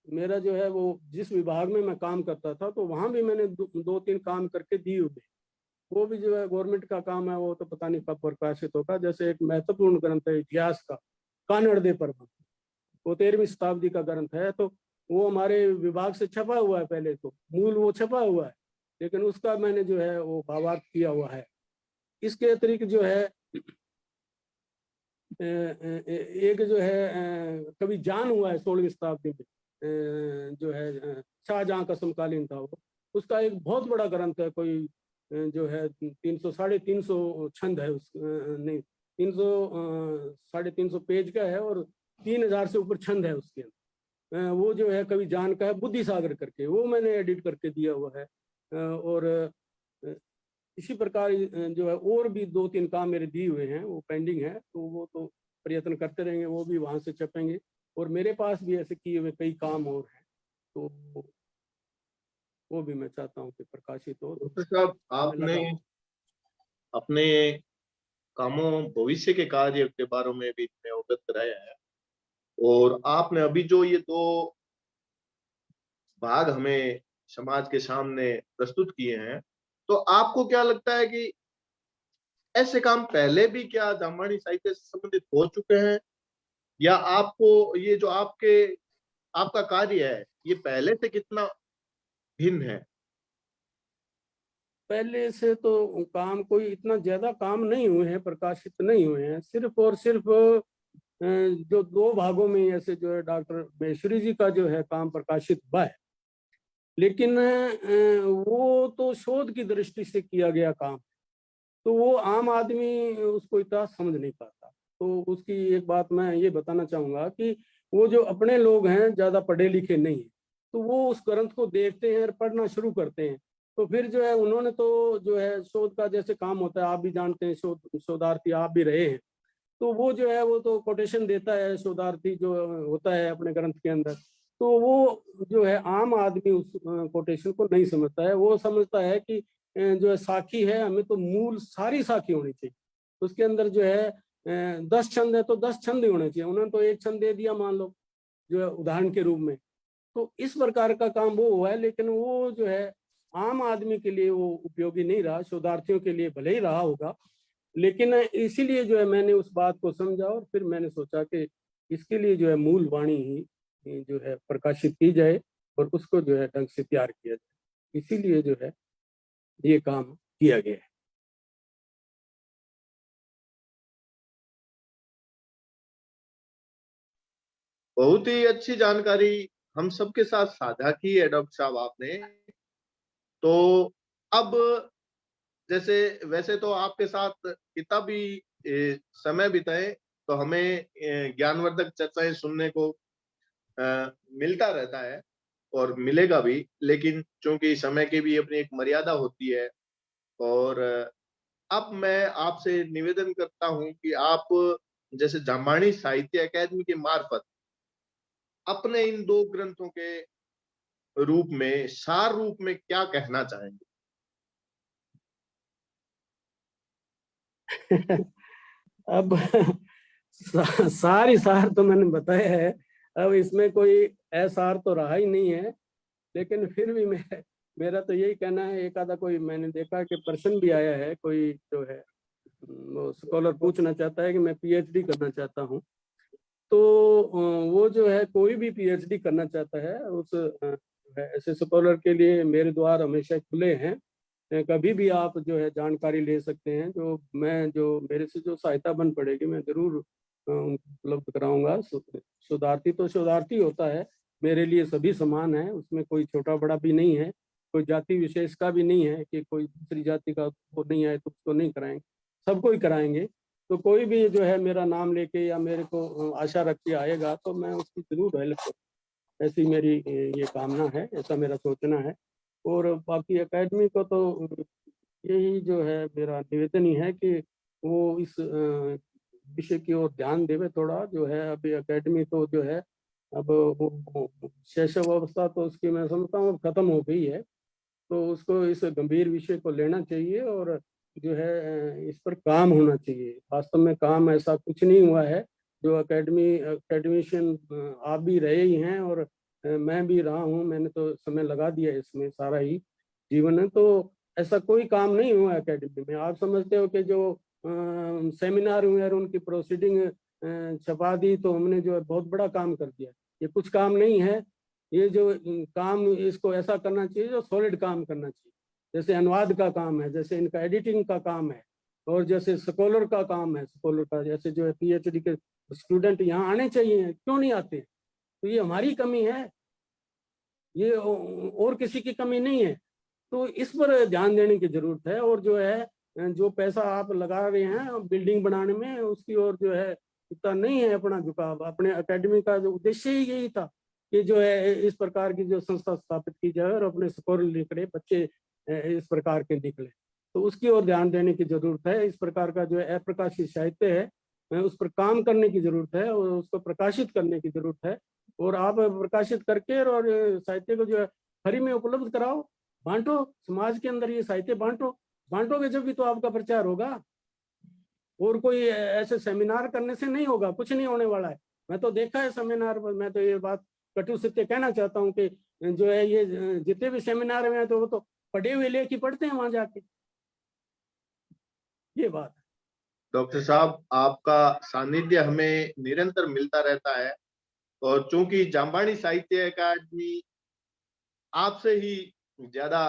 मेरा जो है वो जिस विभाग में मैं काम करता था, तो वहाँ भी मैंने 2-3 काम करके दिए हुए। वो भी जो है गवर्नमेंट का काम है, वो तो पता नहीं कब प्रकाशित होगा। जैसे एक महत्वपूर्ण ग्रंथ है इतिहास का, कानड़ पर्वत, वो 13वीं शताब्दी का ग्रंथ है, तो वो हमारे विभाग से छपा हुआ है। पहले तो मूल वो छपा हुआ है, लेकिन उसका मैंने जो है वो भावार्थ किया हुआ है। इसके अतिरिक्त जो है एक जो है कभी जान हुआ है 16वीं शताब्दी में, जो है शाहजहां का समकालीन था वो, उसका एक बहुत बड़ा ग्रंथ है, कोई जो है 300 350 छंद है उस नहीं 300 350 पेज का है, और 3000 से ऊपर छंद है उसके अंदर। वो जो है कभी जान का है, बुद्धि सागर करके, वो मैंने एडिट करके दिया हुआ है। और इसी प्रकार जो है और भी 2-3 काम मेरे दिए हुए हैं, वो पेंडिंग है, तो वो तो प्रयत्न करते रहेंगे, वो भी वहां से छपेंगे। और मेरे पास भी ऐसे किए हुए कई काम और हैं, तो वो भी मैं चाहता हूँ कि प्रकाशित हो। डॉक्टर साहब, मैं आपने लगा हूँ। अपने कामों, भविष्य के कार्य के बारे में भी हमें अवगत कराया है, और आपने अभी जो ये 2 भाग हमें समाज के सामने प्रस्तुत किए हैं, तो आपको क्या लगता है कि ऐसे काम पहले भी क्या जामवाणी साहित्य से संबंधित हो चुके हैं, या आपको ये जो आपका कार्य है ये पहले से कितना भिन्न है? पहले से तो काम कोई इतना ज्यादा काम नहीं हुए हैं, प्रकाशित नहीं हुए हैं। सिर्फ और सिर्फ जो 2 भागों में ऐसे जो है डॉक्टर महेश्वरी जी का जो है काम प्रकाशित हुआ है, लेकिन वो तो शोध की दृष्टि से किया गया काम, तो वो आम आदमी उसको इतना समझ नहीं पाता। तो उसकी एक बात मैं ये बताना चाहूंगा कि वो जो अपने लोग हैं, ज्यादा पढ़े लिखे नहीं है, तो वो उस ग्रंथ को देखते हैं और पढ़ना शुरू करते हैं। तो फिर जो है उन्होंने तो जो है शोध का जैसे काम होता है, आप भी जानते हैं, शोधार्थी आप भी रहे हैं, तो वो जो है वो तो कोटेशन देता है शोधार्थी जो होता है अपने ग्रंथ के अंदर। तो वो जो है आम आदमी उस कोटेशन को नहीं समझता है, वो समझता है कि जो है साखी है, हमें तो मूल सारी साखी होनी चाहिए। उसके अंदर जो है 10 छंद है तो 10 छंद ही होने चाहिए, उन्होंने तो एक छंद दे दिया मान लो जो है उदाहरण के रूप में। तो इस प्रकार का काम वो हुआ है, लेकिन वो जो है आम आदमी के लिए वो उपयोगी नहीं रहा, शोधार्थियों के लिए भले ही रहा होगा, लेकिन इसीलिए जो है मैंने उस बात को समझा, और फिर मैंने सोचा कि इसके लिए जो है मूल वाणी ही जो है प्रकाशित की जाए, और उसको जो है ढंग से तैयार किया जाए। इसीलिए जो है ये काम किया गया है। बहुत ही अच्छी जानकारी हम सबके साथ साझा की है डॉक्टर साहब आपने। तो अब जैसे वैसे तो आपके साथ किताबी समय बिताए तो हमें ज्ञानवर्धक चर्चाएं सुनने को मिलता रहता है और मिलेगा भी, लेकिन चूंकि समय की भी अपनी एक मर्यादा होती है। और अब मैं आपसे निवेदन करता हूं कि आप जैसे जाम्बानी साहित्य अकादमी के मार्फत अपने इन 2 ग्रंथों के रूप में, सार रूप में क्या कहना चाहेंगे? अब सारी सार तो मैंने बताया है, अब इसमें कोई असार तो रहा ही नहीं है। लेकिन फिर भी मेरा तो यही कहना है, एक आधा कोई मैंने देखा कि प्रश्न भी आया है, कोई जो है वो स्कॉलर पूछना चाहता है कि मैं पीएचडी करना चाहता हूँ। तो वो जो है कोई भी पीएचडी करना चाहता है, उस ऐसे स्कॉलर के लिए मेरे द्वार हमेशा खुले हैं। कभी भी आप जो है जानकारी ले सकते हैं। जो मेरे से जो सहायता बन पड़ेगी मैं जरूर उनको उपलब्ध कराऊंगा। शोधार्थी तो शोधार्थी होता है, मेरे लिए सभी समान है, उसमें कोई छोटा बड़ा भी नहीं है, कोई जाति विशेष का भी नहीं है कि कोई दूसरी जाति का वो नहीं आए तो उसको नहीं कराएंगे, सबको ही कराएंगे। तो कोई भी जो है मेरा नाम लेके या मेरे को आशा रख के आएगा तो मैं उसकी जरूर हेल्प करूँ, ऐसी मेरी ये कामना है, ऐसा मेरा सोचना है। और बाकी एकेडमी को तो यही जो है मेरा निवेदन ही है कि वो इस विषय की ओर ध्यान देवे थोड़ा। जो है अभी एकेडमी तो जो है अब वो शैशव अवस्था तो उसकी मैं समझता हूँ खत्म हो गई है। तो उसको इस गंभीर विषय को लेना चाहिए और जो है इस पर काम होना चाहिए। वास्तव में काम ऐसा कुछ नहीं हुआ है। जो एकेडमिशियन आप भी रहे ही हैं और मैं भी रहा हूँ, मैंने तो समय लगा दिया इसमें सारा ही जीवन है। तो ऐसा कोई काम नहीं हुआ एकेडमी में। आप समझते हो कि जो सेमिनार हुए और उनकी प्रोसीडिंग छपा दी तो हमने जो है बहुत बड़ा काम कर दिया। ये कुछ काम नहीं है। ये जो काम इसको ऐसा करना चाहिए जो सॉलिड काम करना चाहिए, जैसे अनुवाद का काम है, जैसे इनका एडिटिंग का काम है, और जैसे स्कॉलर का काम है, स्कॉलर का जैसे जो है पीएचडी के स्टूडेंट यहाँ आने चाहिए, क्यों नहीं आते? तो ये हमारी कमी है, ये और किसी की कमी नहीं है। तो इस पर ध्यान देने की जरूरत है। और जो है जो पैसा आप लगा रहे हैं बिल्डिंग बनाने में, उसकी ओर जो है इतना नहीं है अपना झुकाव। अपने एकेडमी का जो उद्देश्य ही यही था कि जो है इस प्रकार की जो संस्था स्थापित की जाए और अपने स्कोर निकले, बच्चे इस प्रकार के निकले, तो उसकी ओर ध्यान देने की जरूरत है। इस प्रकार का जो है अप्रकाशित साहित्य है, उस पर काम करने की जरूरत है और उसको प्रकाशित करने की जरूरत है। और आप प्रकाशित करके और साहित्य को जो है फ्री में उपलब्ध कराओ, बांटो, समाज के अंदर ये साहित्य बांटो। बांटोगे जब भी तो आपका प्रचार होगा। और कोई ऐसे सेमिनार करने से नहीं होगा, कुछ नहीं होने वाला है। मैं तो देखा है सेमिनार पर, मैं तो ये बात कटु सत्य कहना चाहता हूँ कि जो है ये जितने भी सेमिनार में तो वो तो पढ़े हुए लेख ही पढ़ते हैं वहां जाके, ये बात है। डॉक्टर साहब, आपका सानिध्य हमें निरंतर मिलता रहता है और चूंकि जाम्बानी साहित्य अकादमी आपसे ही ज्यादा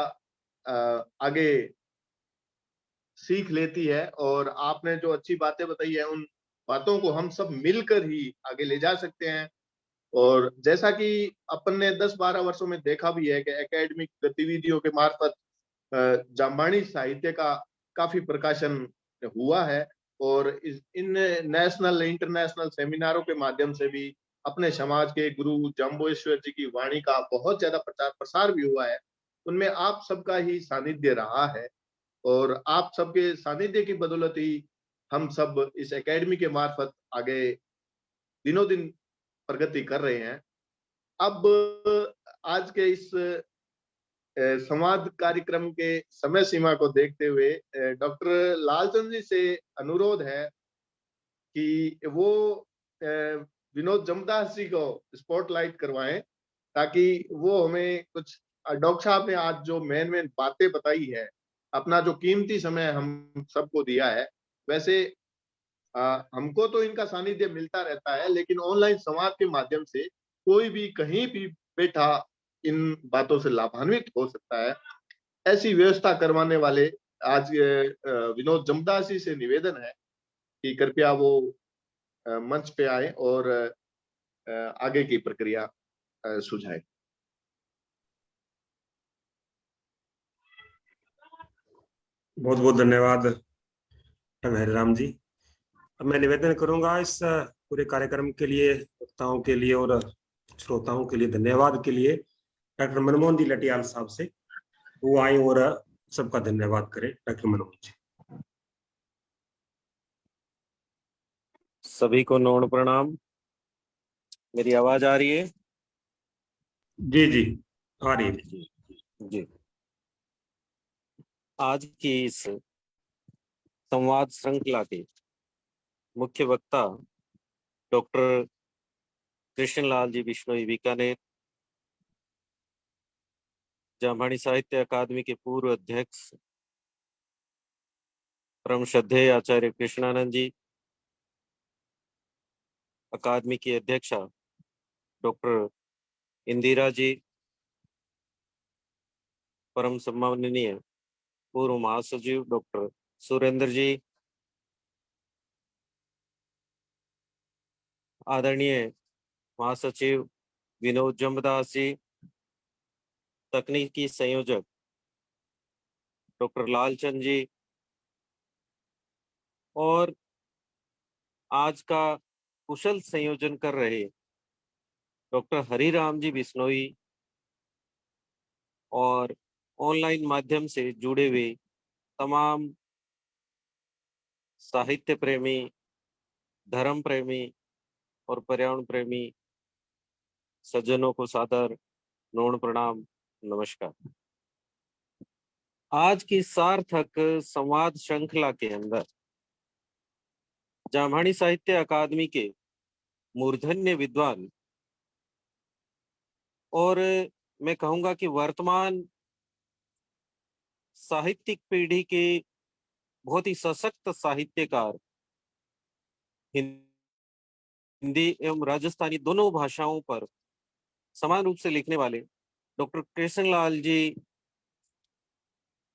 आगे सीख लेती है और आपने जो अच्छी बातें बताई है उन बातों को हम सब मिलकर ही आगे ले जा सकते हैं। और जैसा कि अपन ने 10-12 वर्षों में देखा भी है कि एकेडमिक गतिविधियों के मार्फत जाम्बानी साहित्य का काफी प्रकाशन हुआ है और इन नेशनल इंटरनेशनल सेमिनारों के माध्यम से भी अपने समाज के गुरु जाम्बेश्वर जी की वाणी का बहुत ज्यादा प्रचार प्रसार भी हुआ है। उनमें आप सबका ही सानिध्य रहा है और आप सबके सानिध्य की बदौलत ही हम सब इस एकेडमी के मार्फत आगे दिनों दिन प्रगति कर रहे हैं। अब आज के इस संवाद कार्यक्रम के समय सीमा को देखते हुए डॉक्टर लालचंद जी से अनुरोध है कि वो विनोद जमदास जी को स्पॉटलाइट करवाएं ताकि वो हमें कुछ, डॉक्टर साहब ने आज जो मेन मेन बातें बताई है, अपना जो कीमती समय हम सबको दिया है। वैसे हमको तो इनका सानिध्य मिलता रहता है, लेकिन ऑनलाइन संवाद के माध्यम से कोई भी कहीं भी बैठा इन बातों से लाभान्वित हो सकता है। ऐसी व्यवस्था करवाने वाले आज विनोद जमदास जी से निवेदन है कि कृपया वो मंच पे आए और आगे की प्रक्रिया सुझाए। बहुत बहुत धन्यवाद डॉक्टर हरिराम जी। अब मैं निवेदन करूंगा इस पूरे कार्यक्रम के लिए, वक्ताओं के लिए और श्रोताओं के लिए धन्यवाद के लिए डॉक्टर मनमोहन जी लटियाल साहब से, वो आए और सबका धन्यवाद करें। डॉक्टर मनमोहन जी। सभी को नौण प्रणाम। मेरी आवाज आ रही है? जी जी, आ रही है। जी जी। आज की इस संवाद श्रृंखला के मुख्य वक्ता डॉक्टर कृष्णलाल जी बिश्नोई बीकानेर, जामभानी साहित्य अकादमी के पूर्व अध्यक्ष परम श्रद्धेय आचार्य कृष्णानंद जी, अकादमी की अध्यक्षा डॉक्टर इंदिरा जी, परम सम्माननीय पूर्व महासचिव डॉक्टर सुरेंद्र जी, आदरणीय महासचिव विनोद जम्बदास जी, तकनीकी संयोजक डॉक्टर लालचंद जी, और आज का कुशल संयोजन कर रहे डॉक्टर हरिराम जी बिश्नोई, और ऑनलाइन माध्यम से जुड़े हुए तमाम साहित्य प्रेमी, धर्म प्रेमी और पर्यावरण प्रेमी सज्जनों को सादर नौण प्रणाम, नमस्कार। आज की सार्थक संवाद श्रृंखला के अंदर जामभानी साहित्य अकादमी के मूर्धन्य विद्वान और मैं कहूंगा कि वर्तमान साहित्यिक पीढ़ी के बहुत ही सशक्त साहित्यकार, हिंदी एवं राजस्थानी दोनों भाषाओं पर समान रूप से लिखने वाले डॉक्टर कृष्णलाल जी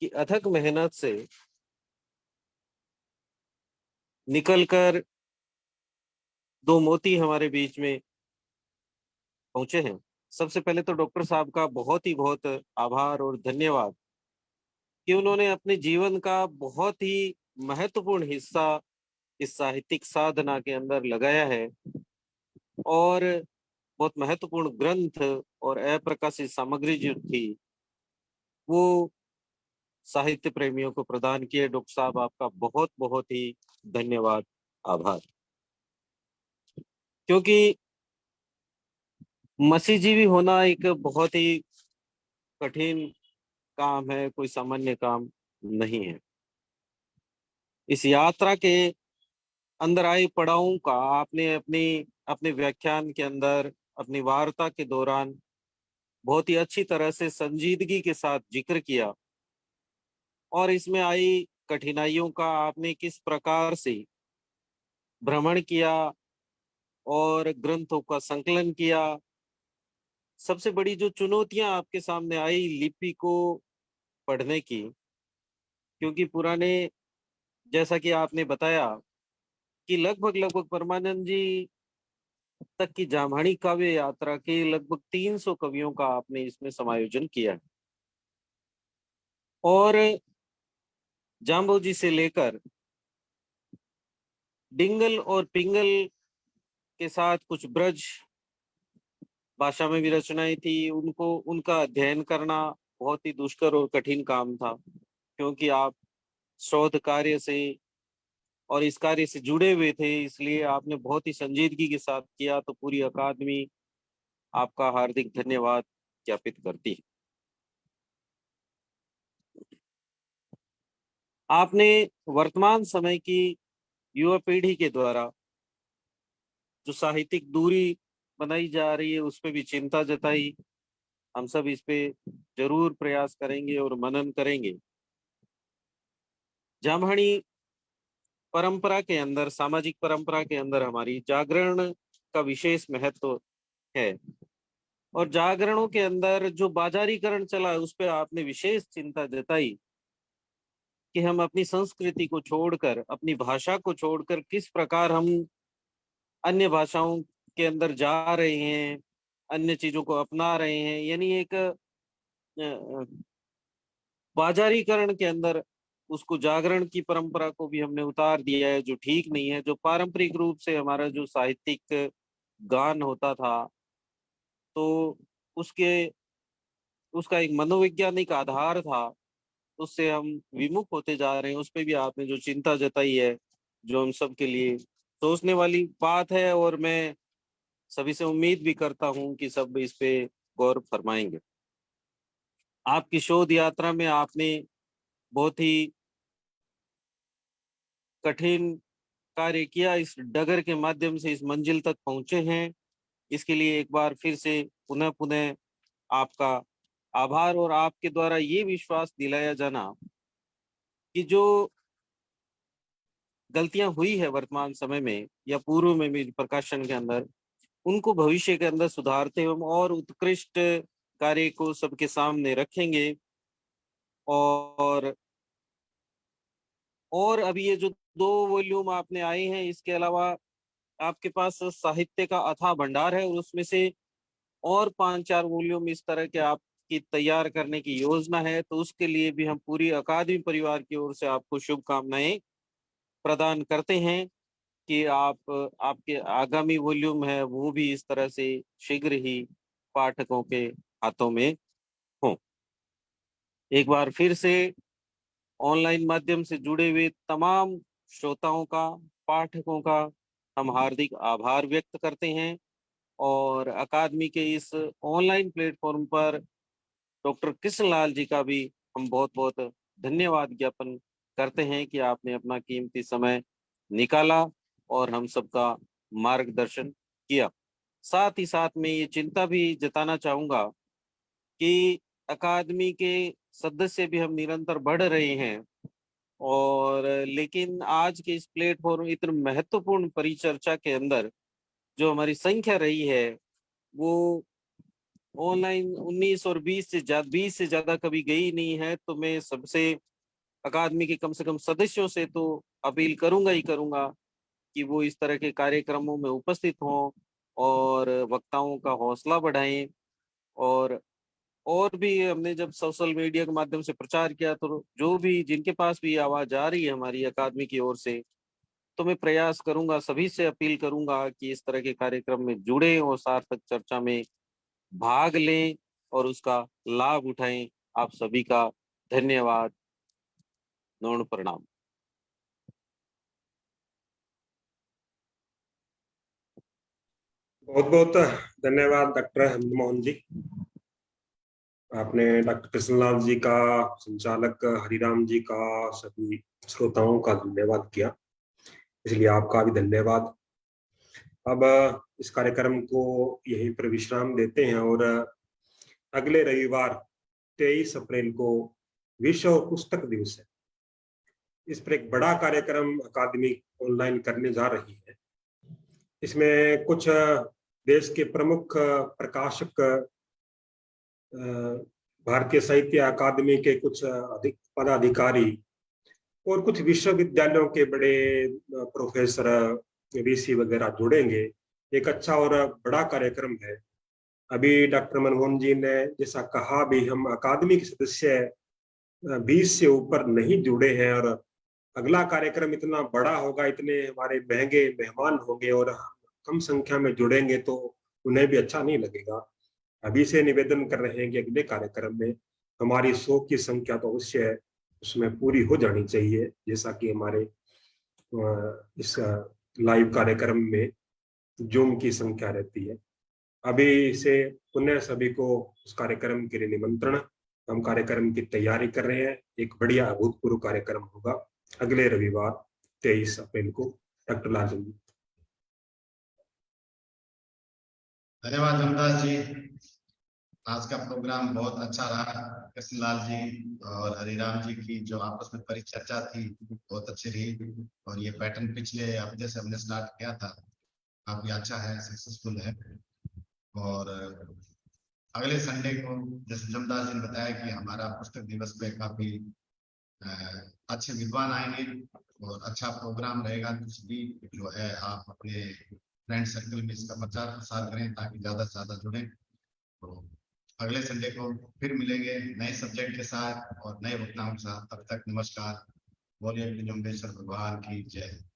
की अथक मेहनत से निकलकर दो मोती हमारे बीच में पहुंचे हैं। सबसे पहले तो डॉक्टर साहब का बहुत आभार और धन्यवाद कि उन्होंने अपने जीवन का बहुत ही महत्वपूर्ण हिस्सा इस साहित्यिक साधना के अंदर लगाया है और बहुत महत्वपूर्ण ग्रंथ और अप्रकाशित सामग्री जो थी वो साहित्य प्रेमियों को प्रदान किए। डॉक्टर साहब आपका बहुत ही धन्यवाद, आभार। क्योंकि मसीहजीवी होना एक बहुत ही कठिन काम है, कोई सामान्य काम नहीं है। इस यात्रा के अंदर आए पड़ावों का आपने अपने व्याख्यान के अंदर, अपनी वार्ता के दौरान बहुत ही अच्छी तरह से संजीदगी के साथ जिक्र किया, और इसमें आई कठिनाइयों का आपने किस प्रकार से भ्रमण किया और ग्रंथों का संकलन किया। सबसे बड़ी जो चुनौतियां आपके सामने आई लिपि को पढ़ने की, क्योंकि पुराने, जैसा कि आपने बताया कि लगभग परमानंद जी तक की जामभानी काव्य यात्रा के लगभग 300 कवियों का आपने इसमें समायोजन किया है, और जाम्बो जी से लेकर डिंगल और पिंगल के साथ कुछ ब्रज भाषा में भी रचनाएं थी, उनको उनका अध्ययन करना बहुत ही दुष्कर और कठिन काम था, क्योंकि आप शोध कार्य से और इस कार्य से जुड़े हुए थे, इसलिए आपने बहुत ही संजीदगी के साथ किया। तो पूरी अकादमी आपका हार्दिक धन्यवाद ज्ञापित करती है। आपने वर्तमान समय की युवा पीढ़ी के द्वारा जो साहित्यिक दूरी बनाई जा रही है उस पर भी चिंता जताई। हम सब इस पे जरूर प्रयास करेंगे और मनन करेंगे। जामभानी परंपरा के अंदर, सामाजिक परंपरा के अंदर हमारी जागरण का विशेष महत्व है, और जागरणों के अंदर जो बाजारीकरण चला है उस पर आपने विशेष चिंता जताई कि हम अपनी संस्कृति को छोड़कर, अपनी भाषा को छोड़कर किस प्रकार हम अन्य भाषाओं के अंदर जा रहे हैं, अन्य चीजों को अपना रहे हैं, यानी एक बाजारीकरण के अंदर उसको जागरण की परंपरा को भी हमने उतार दिया है, जो ठीक नहीं है। जो पारंपरिक रूप से हमारा जो साहित्यिक गान होता था, तो उसके उसका एक मनोवैज्ञानिक आधार था, उससे हम विमुख होते जा रहे हैं। उस पे भी आपने जो चिंता जताई है, जो हम सब के लिए सोचने वाली बात है, और मैं सभी से उम्मीद भी करता हूं कि सब इस पे गौर फरमाएंगे। आपकी शोध यात्रा में आपने बहुत ही कठिन कार्य किया, इस डगर के माध्यम से इस मंजिल तक पहुंचे हैं। इसके लिए एक बार फिर से पुनः पुनः आपका आभार, और आपके द्वारा ये विश्वास दिलाया जाना कि जो गलतियां हुई है वर्तमान समय में या पूर्व में भी प्रकाशन के अंदर, उनको भविष्य के अंदर सुधारते हुए हम और उत्कृष्ट कार्य को सबके सामने रखेंगे। और अभी ये जो 2 वॉल्यूम आपने आए हैं, इसके अलावा आपके पास साहित्य का अथाह भंडार है, और उसमें से और 5-4 वॉल्यूम इस तरह के आपकी तैयार करने की योजना है। तो उसके लिए भी हम पूरी अकादमी परिवार की ओर से आपको शुभकामनाएं प्रदान करते हैं कि आपके आगामी वॉल्यूम है वो भी इस तरह से शीघ्र ही पाठकों के हाथों में हो। एक बार फिर से ऑनलाइन माध्यम से जुड़े हुए तमाम श्रोताओं का, पाठकों का हम हार्दिक आभार व्यक्त करते हैं, और अकादमी के इस ऑनलाइन प्लेटफॉर्म पर डॉक्टर कृष्णलाल जी का भी हम बहुत बहुत धन्यवाद ज्ञापन करते हैं कि आपने अपना कीमती समय निकाला और हम सबका मार्गदर्शन किया। साथ ही साथ मैं ये चिंता भी जताना चाहूंगा कि अकादमी के सदस्य भी हम निरंतर बढ़ रहे हैं, और लेकिन आज के इस प्लेटफॉर्म इतने महत्वपूर्ण परिचर्चा के अंदर जो हमारी संख्या रही है, वो ऑनलाइन 19 और 20 से ज्यादा कभी गई नहीं है। तो मैं सबसे, अकादमी के कम से कम सदस्यों से तो अपील करूंगा ही करूंगा कि वो इस तरह के कार्यक्रमों में उपस्थित हों और वक्ताओं का हौसला बढ़ाएं। और भी हमने जब सोशल मीडिया के माध्यम से प्रचार किया, तो जो भी जिनके पास भी आवाज आ रही है हमारी अकादमी की ओर से, तो मैं प्रयास करूंगा, सभी से अपील करूंगा कि इस तरह के कार्यक्रम में जुड़े और सार्थक चर्चा में भाग लें और उसका लाभ उठाएं। आप सभी का धन्यवाद, नमन प्रणाम। बहुत बहुत धन्यवाद डॉक्टर मोहन जी। आपने डॉक्टर कृष्णलाल जी का, संचालक हरिराम जी का, सभी श्रोताओं का धन्यवाद किया, इसलिए आपका भी धन्यवाद। अब इस कार्यक्रम को यहीं पर विश्राम देते हैं, और अगले रविवार 23 अप्रैल को विश्व पुस्तक दिवस है। इस पर एक बड़ा कार्यक्रम अकादमी ऑनलाइन करने जा रही है। इसमें कुछ देश के प्रमुख प्रकाशक, भारतीय साहित्य अकादमी के कुछ पदाधिकारी और कुछ विश्वविद्यालयों के बड़े प्रोफेसर, वीसी वगैरह जुड़ेंगे। एक अच्छा और बड़ा कार्यक्रम है। अभी डॉक्टर मनमोहन जी ने जैसा कहा भी, हम अकादमी के सदस्य 20 से ऊपर नहीं जुड़े हैं, और अगला कार्यक्रम इतना बड़ा होगा, इतने हमारे महंगे मेहमान होंगे और कम संख्या में जुड़ेंगे तो उन्हें भी अच्छा नहीं लगेगा। अभी से निवेदन कर रहे हैं कि अगले कार्यक्रम में हमारी 100 की संख्या तो अवश्य है, उसमें पूरी हो जानी चाहिए, जैसा कि हमारे इस लाइव कार्यक्रम में जूम की संख्या रहती है। अभी से पुनः सभी को उस कार्यक्रम के लिए निमंत्रण। हम कार्यक्रम की तैयारी कर रहे हैं। एक बढ़िया अभूतपूर्व कार्यक्रम होगा अगले रविवार 23 अप्रैल को। डॉक्टर लाजन जी। धन्यवाद जमदास जी। आज का प्रोग्राम बहुत अच्छा रहा। कृष्णलाल जी और हरिराम जी की जो आपस में परिचर्चा थी बहुत अच्छी रही, और ये पैटर्न पिछले हफ्ते से हमने स्टार्ट किया था, काफी अच्छा है, सक्सेसफुल है। और अगले संडे को जैसे जमदास जी ने बताया कि हमारा पुस्तक दिवस पे काफी अच्छे विद्वान आएंगे और अच्छा प्रोग्राम रहेगा। तो सभी जो है आप अपने फ्रेंड सर्कल में इसका प्रचार प्रसार करें ताकि ज्यादा से ज्यादा जुड़े। तो अगले संडे को फिर मिलेंगे नए सब्जेक्ट के साथ और नए वक्ताओं के साथ। तब तक नमस्कार। बोलिए जम्बेश्वर भगवान की जय।